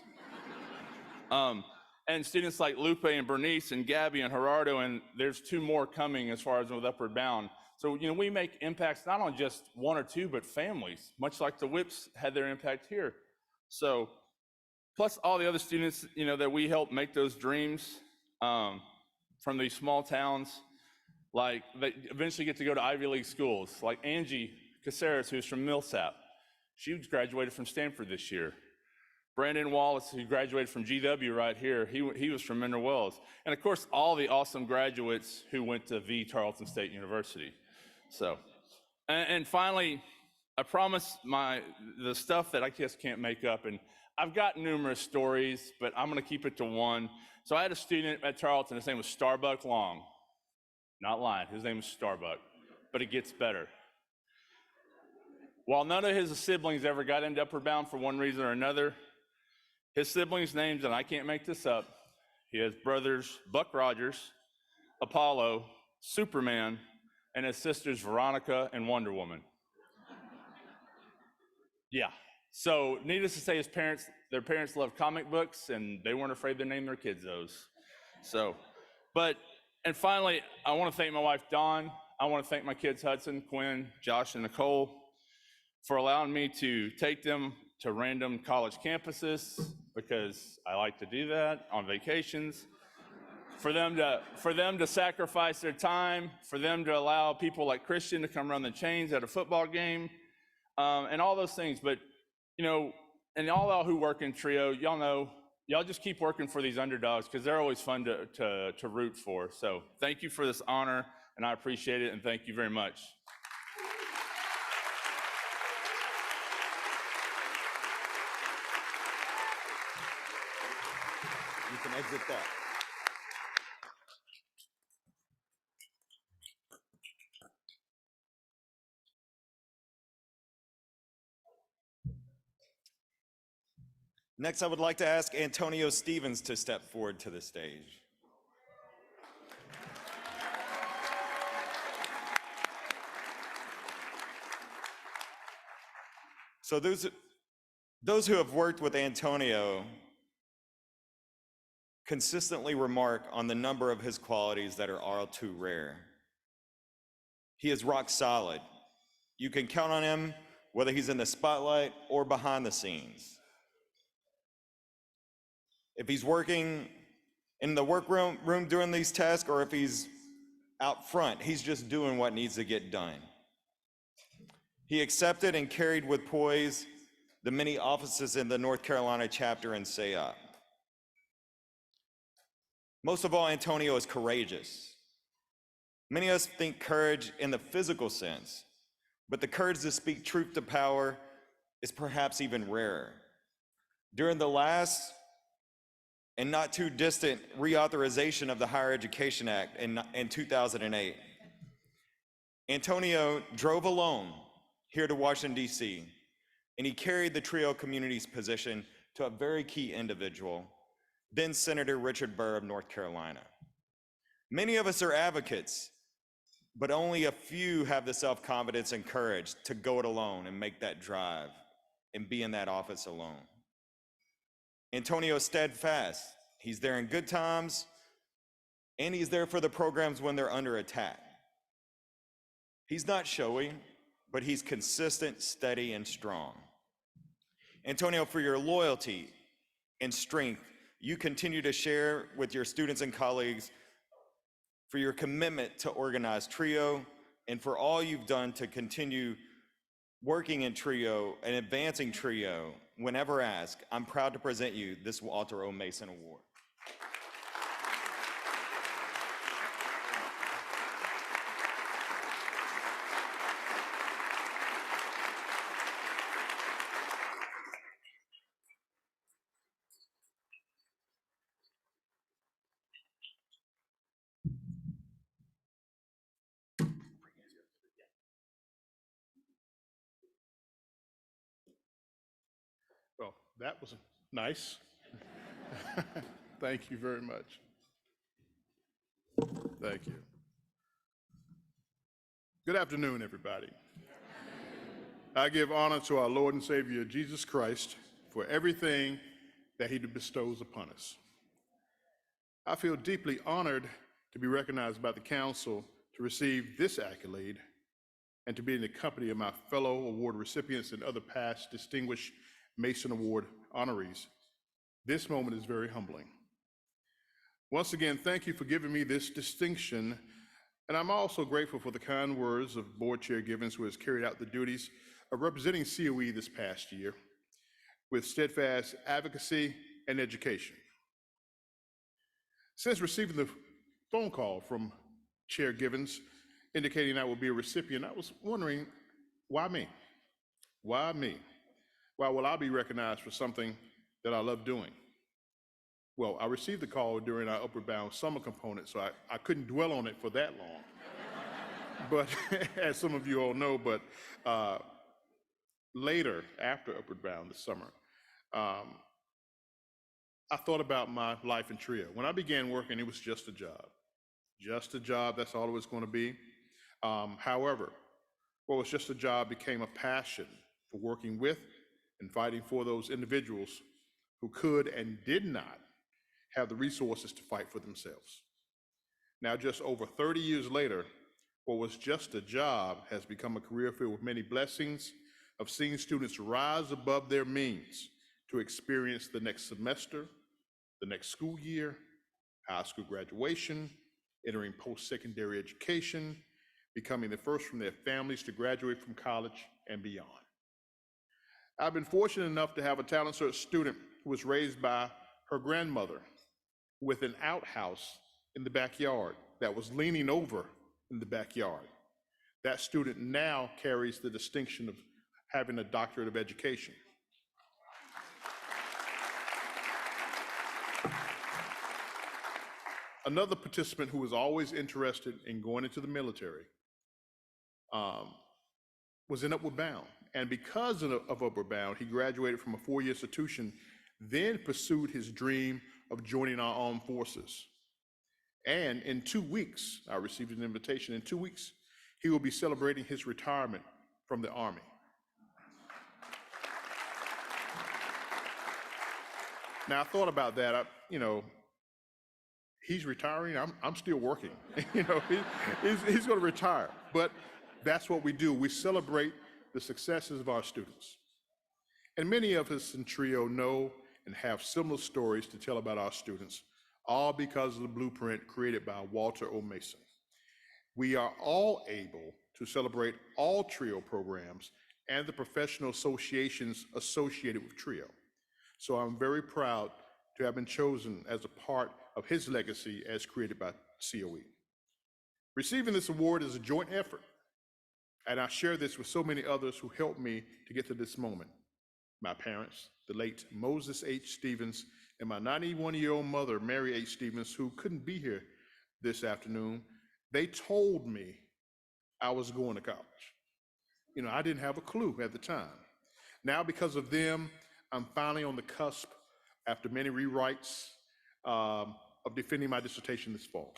And students like Lupe and Bernice and Gabby and Gerardo, and there's 2 more coming as far as with Upward Bound. So, we make impacts not on just 1 or 2, but families, much like the Whips had their impact here. So, plus all the other students, that we help make those dreams from these small towns, like they eventually get to go to Ivy League schools, like Angie Caceres, who's from Millsap. She graduated from Stanford this year. Brandon Wallace, who graduated from GW right here, he was from Mineral Wells. And of course, all the awesome graduates who went to the Tarleton State University. So, and finally, I promise the stuff that I just can't make up, and I've got numerous stories, but I'm gonna keep it to one. So I had a student at Tarleton, his name was Starbuck Long. Not lying, his name was Starbuck, but it gets better. While none of his siblings ever got into Upward Bound for one reason or another, his siblings' names, and I can't make this up, he has brothers Buck Rogers, Apollo, Superman, and his sisters Veronica and Wonder Woman. Yeah, so needless to say, their parents loved comic books, and they weren't afraid to name their kids those. So, and finally, I want to thank my wife, Dawn. I want to thank my kids, Hudson, Quinn, Josh, and Nicole, for allowing me to take them to random college campuses, because I like to do that on vacations, for them to sacrifice their time, for them to allow people like Christian to come run the chains at a football game, and all those things. But, and all who work in Trio, y'all know, y'all just keep working for these underdogs because they're always fun to root for. So thank you for this honor, and I appreciate it, and thank you very much. You can exit that. Next, I would like to ask Antonio Stevens to step forward to the stage. So those who have worked with Antonio consistently remark on the number of his qualities that are all too rare. He is rock solid. You can count on him whether he's in the spotlight or behind the scenes. If he's working in the workroom doing these tasks, or if he's out front, he's just doing what needs to get done. He accepted and carried with poise the many offices in the North Carolina chapter in COEAC. Most of all, Antonio is courageous. Many of us think courage in the physical sense, but the courage to speak truth to power is perhaps even rarer. During the last and not too distant reauthorization of the Higher Education Act in 2008, Antonio drove alone here to Washington, D.C., and he carried the TRIO community's position to a very key individual, then Senator Richard Burr of North Carolina. Many of us are advocates, but only a few have the self-confidence and courage to go it alone and make that drive and be in that office alone. Antonio is steadfast. He's there in good times, and he's there for the programs when they're under attack. He's not showy, but he's consistent, steady, and strong. Antonio, for your loyalty and strength, you continue to share with your students and colleagues, for your commitment to organize TRIO, and for all you've done to continue working in TRIO and advancing TRIO. Whenever asked, I'm proud to present you this Walter O. Mason Award. Well, that was nice. Thank you very much. Thank you. Good afternoon, everybody. I give honor to our Lord and Savior, Jesus Christ, for everything that he bestows upon us. I feel deeply honored to be recognized by the council to receive this accolade and to be in the company of my fellow award recipients and other past distinguished Mason Award honorees. This moment is very humbling. Once again, thank you for giving me this distinction, and I'm also grateful for the kind words of Board Chair Givens, who has carried out the duties of representing COE this past year with steadfast advocacy and education. Since receiving the phone call from Chair Givens indicating I would be a recipient, I was wondering, why me? Why me? Why will I be recognized for something that I love doing? Well, I received the call during our Upward Bound summer component, so I couldn't dwell on it for that long. But as some of you all know, but later, after Upward Bound this summer, I thought about my life in TRIO. When I began working, it was just a job. Just a job, that's all it was going to be. However, what was just a job became a passion for working with and fighting for those individuals who could and did not have the resources to fight for themselves. Now, just over 30 years later, what was just a job has become a career filled with many blessings of seeing students rise above their means to experience the next semester, the next school year, high school graduation, entering post-secondary education, becoming the first from their families to graduate from college and beyond. I've been fortunate enough to have a talented student who was raised by her grandmother with an outhouse in the backyard that was leaning over in the backyard. That student now carries the distinction of having a doctorate of education. Another participant who was always interested in going into the military was in Upward Bound. And because of Upward Bound, he graduated from a four-year institution, then pursued his dream of joining our armed forces. And in 2 weeks, I received an invitation. In 2 weeks, he will be celebrating his retirement from the Army. Now, I thought about that. He's retiring. I'm still working. He's going to retire. But that's what we do. We celebrate the successes of our students. And many of us in TRIO know and have similar stories to tell about our students, all because of the blueprint created by Walter O. Mason. We are all able to celebrate all TRIO programs and the professional associations associated with TRIO. So I'm very proud to have been chosen as a part of his legacy as created by COE. Receiving this award is a joint effort, and I share this with so many others who helped me to get to this moment. My parents, the late Moses H. Stevens, and my 91-year-old mother, Mary H. Stevens, who couldn't be here this afternoon. They told me I was going to college. I didn't have a clue at the time. Now, because of them, I'm finally on the cusp, after many rewrites, of defending my dissertation this fall.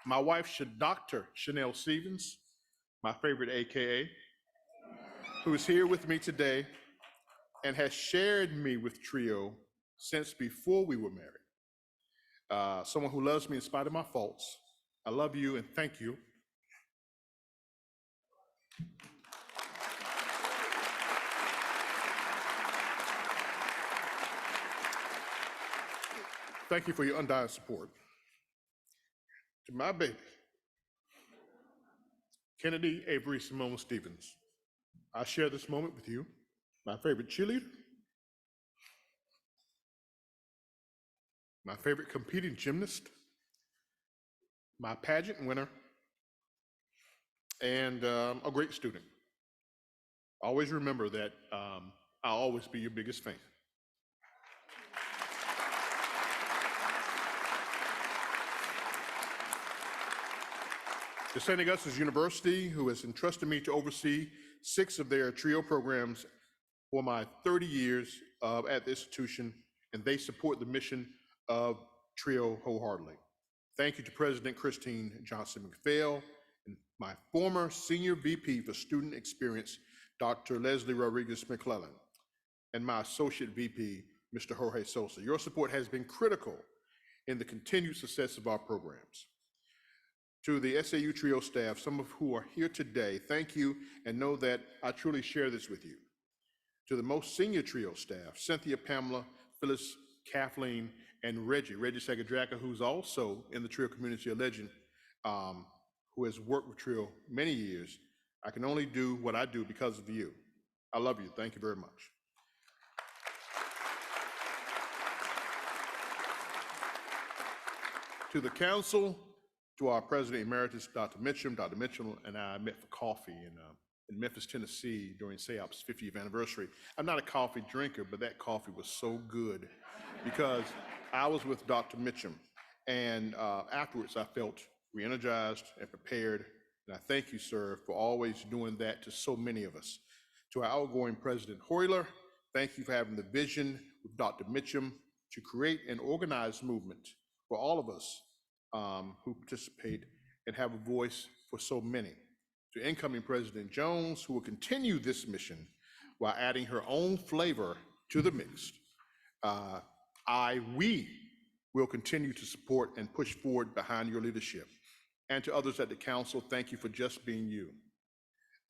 My wife, Dr. Chanel Stevens, my favorite AKA, who is here with me today and has shared me with TRIO since before we were married. Someone who loves me in spite of my faults. I love you and thank you. Thank you for your undying support. To my baby, Kennedy Avery Simone Stevens, I share this moment with you, my favorite cheerleader, my favorite competing gymnast, my pageant winner, and a great student. Always remember that I'll always be your biggest fan. To St. Augustine University, who has entrusted me to oversee 6 of their TRIO programs for my 30 years at the institution, and they support the mission of TRIO wholeheartedly. Thank you to President Christine Johnson McPhail, and my former Senior VP for Student Experience, Dr. Leslie Rodriguez McClellan, and my Associate VP, Mr. Jorge Sosa. Your support has been critical in the continued success of our programs. To the SAU TRIO staff, some of who are here today, thank you, and know that I truly share this with you. To the most senior TRIO staff, Cynthia, Pamela, Phyllis, Kathleen, and Reggie Sagadraka, who's also in the TRIO community, a legend, who has worked with TRIO many years. I can only do what I do because of you. I love you. Thank you very much. To the council, to our President Emeritus, Dr. Mitchell and I met for coffee in Memphis, Tennessee during SAOP's 50th anniversary. I'm not a coffee drinker, but that coffee was so good because I was with Dr. Mitchell, and afterwards I felt re-energized and prepared, and I thank you, sir, for always doing that to so many of us. To our outgoing President Hoyler, thank you for having the vision with Dr. Mitchell to create an organized movement for all of us who participate and have a voice for so many. To incoming President Jones, who will continue this mission while adding her own flavor to the mix. We will continue to support and push forward behind your leadership. And to others at the council, thank you for just being you.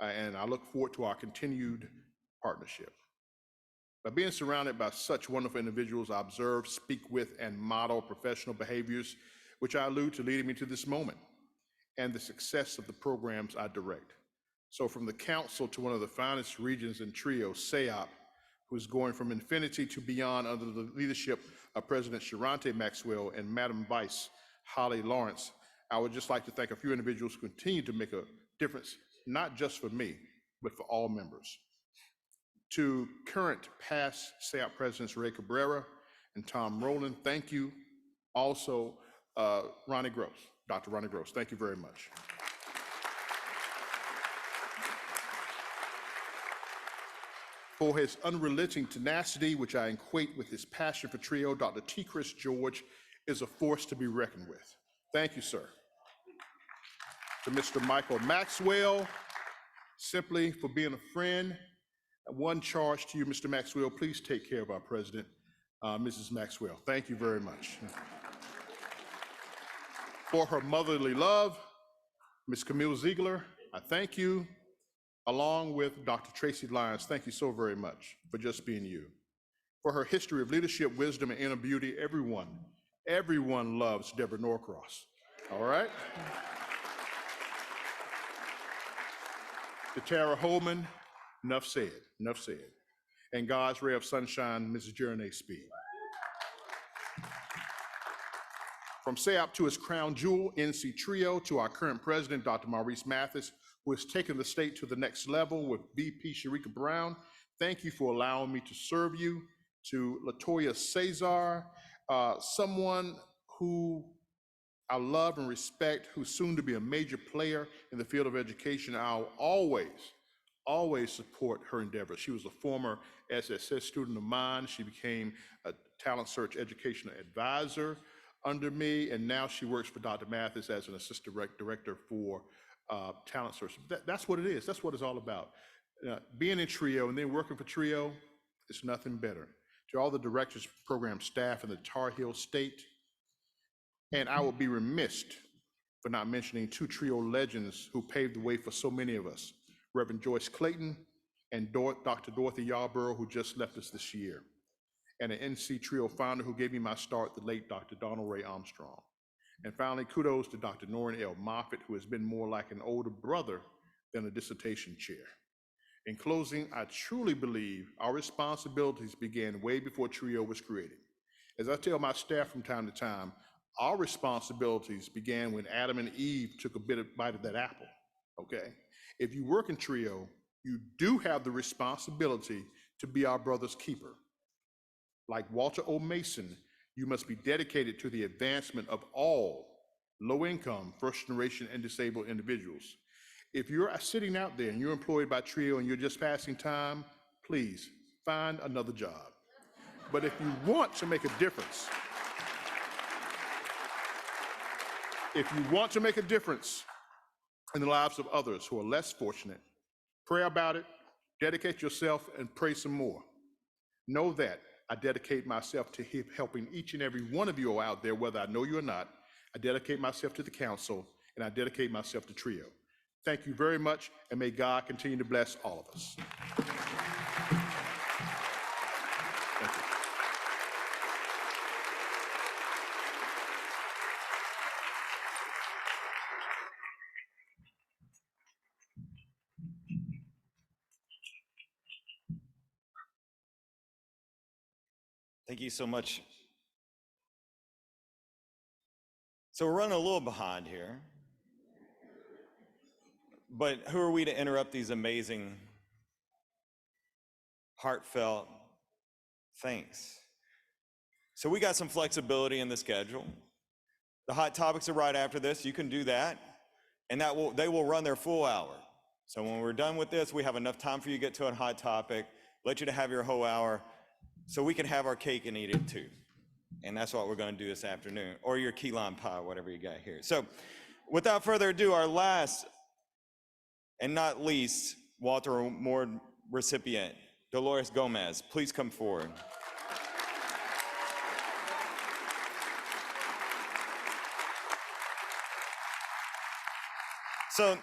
And I look forward to our continued partnership. By being surrounded by such wonderful individuals, I observe, speak with, and model professional behaviors, which I allude to leading me to this moment and the success of the programs I direct. So from the council to one of the finest regions in trio, COEAC, who's going from infinity to beyond under the leadership of President Sharante Maxwell and Madam Vice Holly Lawrence, I would just like to thank a few individuals who continue to make a difference, not just for me, but for all members. To current past COEAC Presidents Ray Cabrera and Tom Rowland, thank you. Also, Ronnie Gross, Dr. Ronnie Gross, thank you very much. For his unrelenting tenacity, which I equate with his passion for trio, Dr. T. Chris George is a force to be reckoned with. Thank you, sir. To Mr. Michael Maxwell, simply for being a friend. One charge to you, Mr. Maxwell, please take care of our president, Mrs. Maxwell. Thank you very much. For her motherly love, Ms. Camille Ziegler, I thank you, along with Dr. Tracy Lyons. Thank you so very much for just being you. For her history of leadership, wisdom, and inner beauty, everyone loves Deborah Norcross, all right? To Tara Holman, enough said, enough said. And God's ray of sunshine, Mrs. Jerene Speed. From COEAC to his crown jewel, NC Trio, to our current president, Dr. Maurice Mathis, who has taken the state to the next level with VP Sharika Brown. Thank you for allowing me to serve you. To Latoya Cesar, someone who I love and respect, who's soon to be a major player in the field of education. I'll always support her endeavors. She was a former SSS student of mine. She became a talent search educational advisor under me, and now she works for Dr. Mathis as an assistant director for talent search. That's what it is. That's what it's all about. Being in Trio and then working for Trio, it's nothing better. To all the directors, program staff in the Tar Heel State, and I will be remiss for not mentioning two Trio legends who paved the way for so many of us, Reverend Joyce Clayton and Dr. Dorothy Yarborough, who just left us this year, and an NC Trio founder who gave me my start, the late Dr. Donald Ray Armstrong. And finally, kudos to Dr. Norrin L. Moffitt, who has been more like an older brother than a dissertation chair. In closing, I truly believe our responsibilities began way before Trio was created. As I tell my staff from time to time, our responsibilities began when Adam and Eve took a bite of that apple, okay? If you work in Trio, you do have the responsibility to be our brother's keeper. Like Walter O. Mason, you must be dedicated to the advancement of all low-income, first-generation, and disabled individuals. If you're sitting out there and you're employed by Trio and you're just passing time, please find another job. But if you want to make a difference, in the lives of others who are less fortunate, pray about it, dedicate yourself, and pray some more. Know that I dedicate myself to helping each and every one of you out there, whether I know you or not. I dedicate myself to the council, and I dedicate myself to Trio. Thank you very much, and may God continue to bless all of us. Thank you. Thank you so much. So we're running a little behind here, but who are we to interrupt these amazing, heartfelt thanks? So we got some flexibility in the schedule. The hot topics are right after this. You can do that, and they will run their full hour. So when we're done with this, we have enough time for you to get to a hot topic, let you to have your whole hour, so we can have our cake and eat it too. And that's what we're going to do this afternoon, or your key lime pie, whatever you got here. So without further ado, our last and not least Walter Award recipient, Dolores Gomez, please come forward. So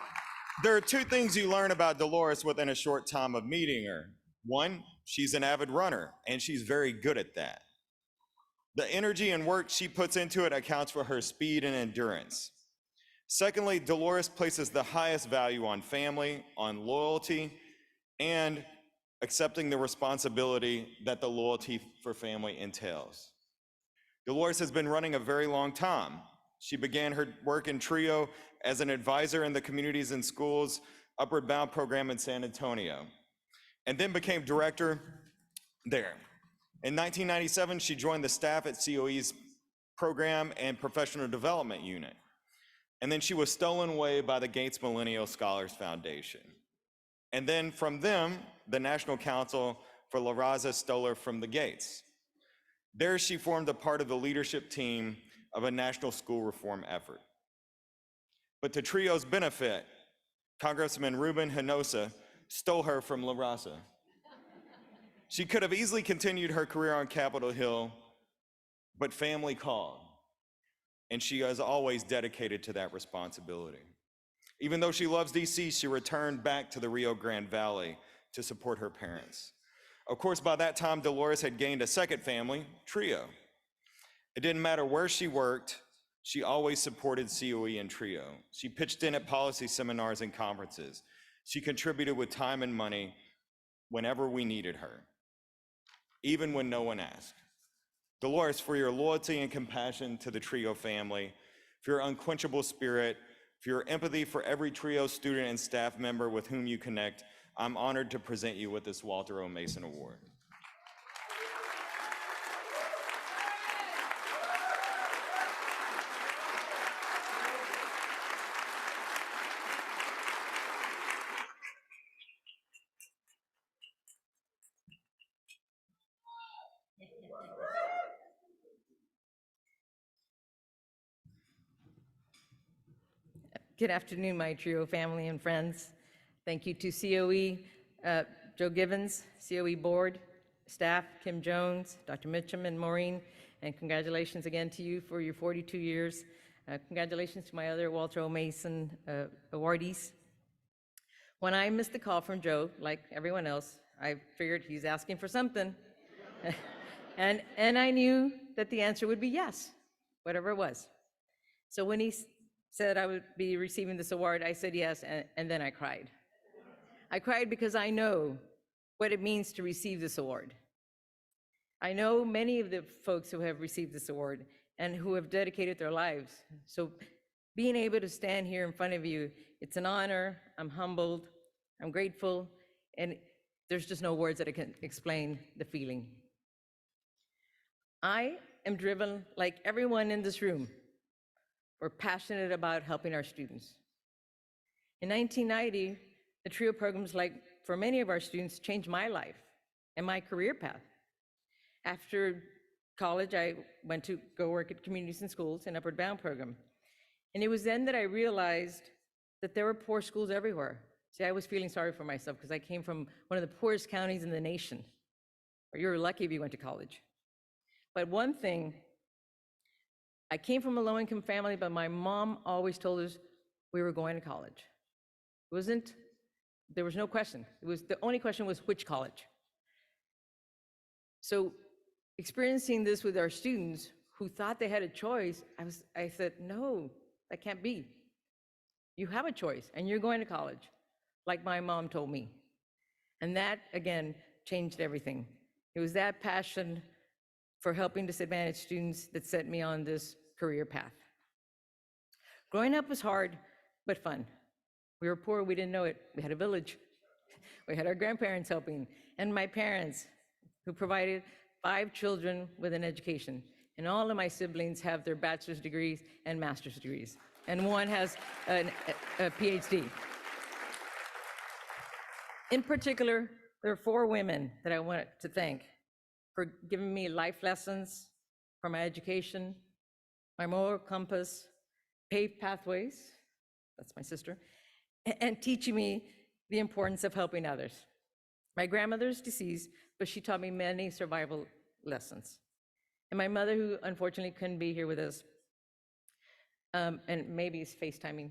there are two things you learn about Dolores within a short time of meeting her. One, she's an avid runner, and she's very good at that. The energy and work she puts into it accounts for her speed and endurance. Secondly, Dolores places the highest value on family, on loyalty, and accepting the responsibility that the loyalty for family entails. Dolores has been running a very long time. She began her work in TRIO as an advisor in the Communities and Schools Upward Bound program in San Antonio, and then became director there. In 1997, she joined the staff at COE's Program and Professional Development Unit. And then she was stolen away by the Gates Millennial Scholars Foundation. And then from them, the National Council for La Raza stole her from the Gates. There she formed a part of the leadership team of a national school reform effort. But to TRIO's benefit, Congressman Ruben Hinosa stole her from La Raza. She could have easily continued her career on Capitol Hill, but family called, and she is always dedicated to that responsibility. Even though she loves DC, she returned back to the Rio Grande Valley to support her parents. Of course, by that time, Dolores had gained a second family, TRIO. It didn't matter where she worked, she always supported COE and TRIO. She pitched in at policy seminars and conferences. She contributed with time and money whenever we needed her, even when no one asked. Dolores, for your loyalty and compassion to the TRIO family, for your unquenchable spirit, for your empathy for every TRIO student and staff member with whom you connect, I'm honored to present you with this Walter O. Mason Award. Good afternoon, my TRIO family and friends. Thank you to COE, Joe Givens, COE board, staff, Kim Jones, Dr. Mitchum, and Maureen, and congratulations again to you for your 42 years. Congratulations to my other Walter O. Mason awardees. When I missed the call from Joe, like everyone else, I figured he's asking for something. and I knew that the answer would be yes, whatever it was. So when he said I would be receiving this award, I said yes, and then I cried. I cried because I know what it means to receive this award. I know many of the folks who have received this award and who have dedicated their lives. So being able to stand here in front of you, it's an honor. I'm humbled, I'm grateful, and there's just no words that can explain the feeling. I am driven, like everyone in this room. We're passionate about helping our students. In 1990, the TRIO programs, like for many of our students, changed my life and my career path. After college, I went to go work at Communities and Schools, an Upward Bound program. And it was then that I realized that there were poor schools everywhere. See, I was feeling sorry for myself because I came from one of the poorest counties in the nation, where you were lucky if you went to college. But one thing, I came from a low-income family, but my mom always told us we were going to college. There was no question. The only question was which college. So experiencing this with our students who thought they had a choice, I said, no, that can't be. You have a choice, and you're going to college, like my mom told me. And that, again, changed everything. It was that passion for helping disadvantaged students that set me on this career path. Growing up was hard, but fun. We were poor, we didn't know it. We had a village. We had our grandparents helping, and my parents, who provided 5 children with an education. And all of my siblings have their bachelor's degrees and master's degrees, and one has a PhD. In particular, there are 4 women that I want to thank for giving me life lessons for my education, my moral compass, paved pathways, that's my sister, and teaching me the importance of helping others. My grandmother's deceased, but she taught me many survival lessons. And my mother, who unfortunately couldn't be here with us, and maybe is FaceTiming,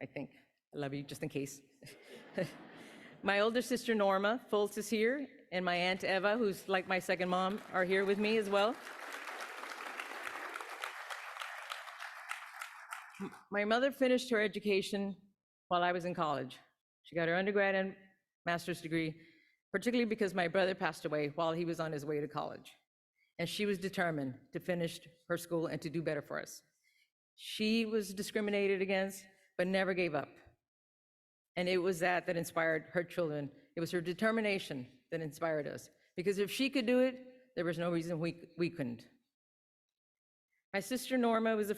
I think. I love you, just in case. My older sister, Norma Foltz, is here, and my Aunt Eva, who's like my second mom, are here with me as well. My mother finished her education while I was in college. She got her undergrad and master's degree, particularly because my brother passed away while he was on his way to college. And she was determined to finish her school and to do better for us. She was discriminated against, but never gave up. And it was that inspired her children. It was her determination that inspired us. Because if she could do it, there was no reason we couldn't. My sister Norma was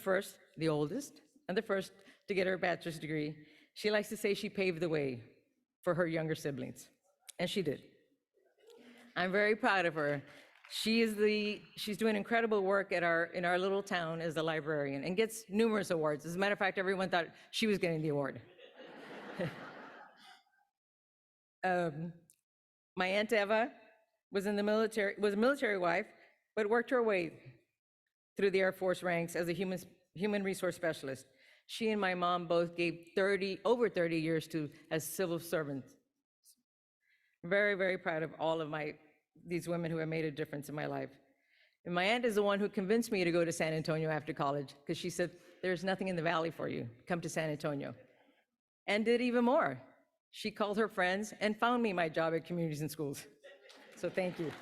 the oldest, and the first to get her bachelor's degree. She likes to say she paved the way for her younger siblings, and she did. I'm very proud of her. She's doing incredible work in our little town as a librarian and gets numerous awards. As a matter of fact, everyone thought she was getting the award. My Aunt Eva was a military wife, but worked her way through the Air Force ranks as a human resource specialist. She and my mom both gave over 30 years as civil servants. Very, very proud of all of these women who have made a difference in my life. And my aunt is the one who convinced me to go to San Antonio after college, because she said, there's nothing in the valley for you, come to San Antonio. And did even more. She called her friends and found me my job at Communities and Schools. So thank you.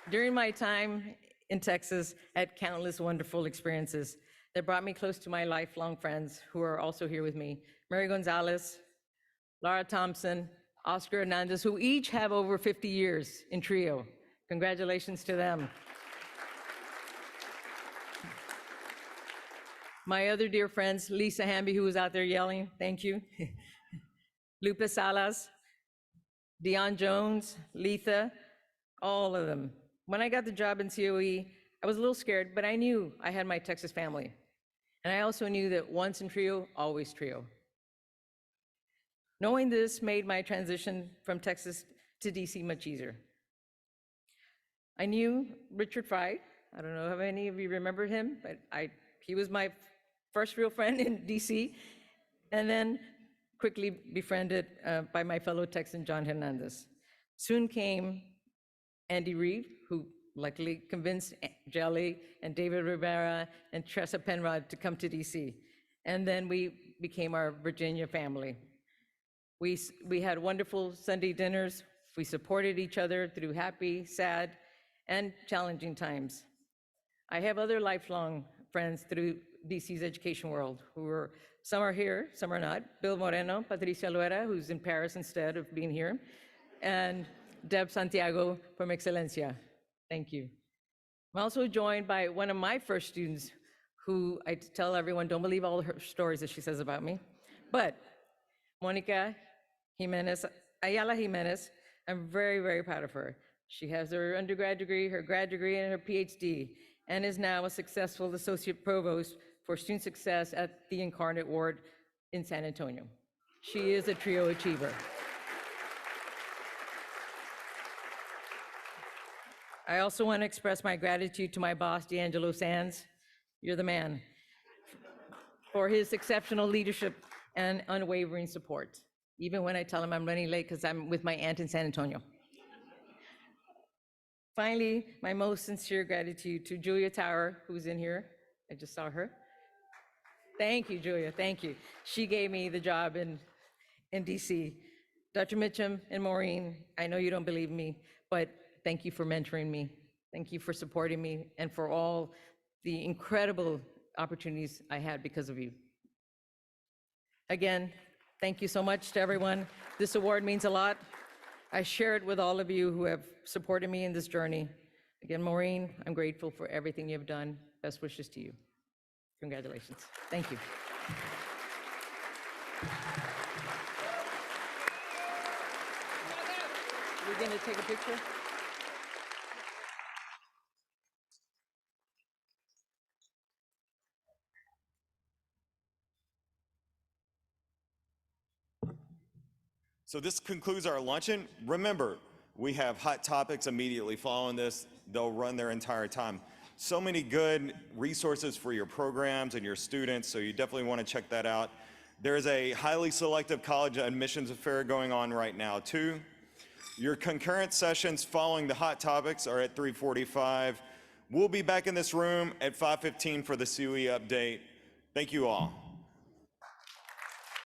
During my time in Texas, I had countless wonderful experiences that brought me close to my lifelong friends who are also here with me. Mary Gonzalez, Laura Thompson, Oscar Hernandez, who each have over 50 years in TRIO. Congratulations to them. My other dear friends, Lisa Hamby, who was out there yelling, thank you. Lupe Salas, Dion Jones, Letha, all of them. When I got the job in COE, I was a little scared, but I knew I had my Texas family. And I also knew that once in TRIO, always TRIO. Knowing this made my transition from Texas to DC much easier. I knew Richard Fry. I don't know how many of you remember him, but he was my first real friend in DC, and then quickly befriended by my fellow Texan, John Hernandez. Soon came Andy Reeve, who luckily convinced Jelly and David Rivera and Tressa Penrod to come to DC. And then we became our Virginia family. We had wonderful Sunday dinners. We supported each other through happy, sad, and challenging times. I have other lifelong friends through DC's education world some are here, some are not. Bill Moreno, Patricia Luera, who's in Paris instead of being here, and Deb Santiago from Excelencia. Thank you. I'm also joined by one of my first students who I tell everyone, don't believe all her stories that she says about me, but Monica Ayala Jimenez, I'm very, very proud of her. She has her undergrad degree, her grad degree, and her PhD, and is now a successful associate provost for student success at the Incarnate Ward in San Antonio. She is a TRIO achiever. I also want to express my gratitude to my boss, D'Angelo Sands, you're the man, for his exceptional leadership and unwavering support, even when I tell him I'm running late because I'm with my aunt in San Antonio. Finally, my most sincere gratitude to Julia Tower, who's in here. I just saw her. Thank you, Julia, thank you. She gave me the job in DC. Dr. Mitchum and Maureen, I know you don't believe me, but thank you for mentoring me. Thank you for supporting me and for all the incredible opportunities I had because of you. Again, thank you so much to everyone. This award means a lot. I share it with all of you who have supported me in this journey. Again, Maureen, I'm grateful for everything you've done. Best wishes to you. Congratulations. Thank you. We're going to take a picture. So this concludes our luncheon. Remember, we have hot topics immediately following this. They'll run their entire time. So many good resources for your programs and your students, so you definitely want to check that out. There's a highly selective college admissions affair going on right now too. Your concurrent sessions following the hot topics are at 3:45. We'll be back in this room at 5:15 for the COE update. Thank you all.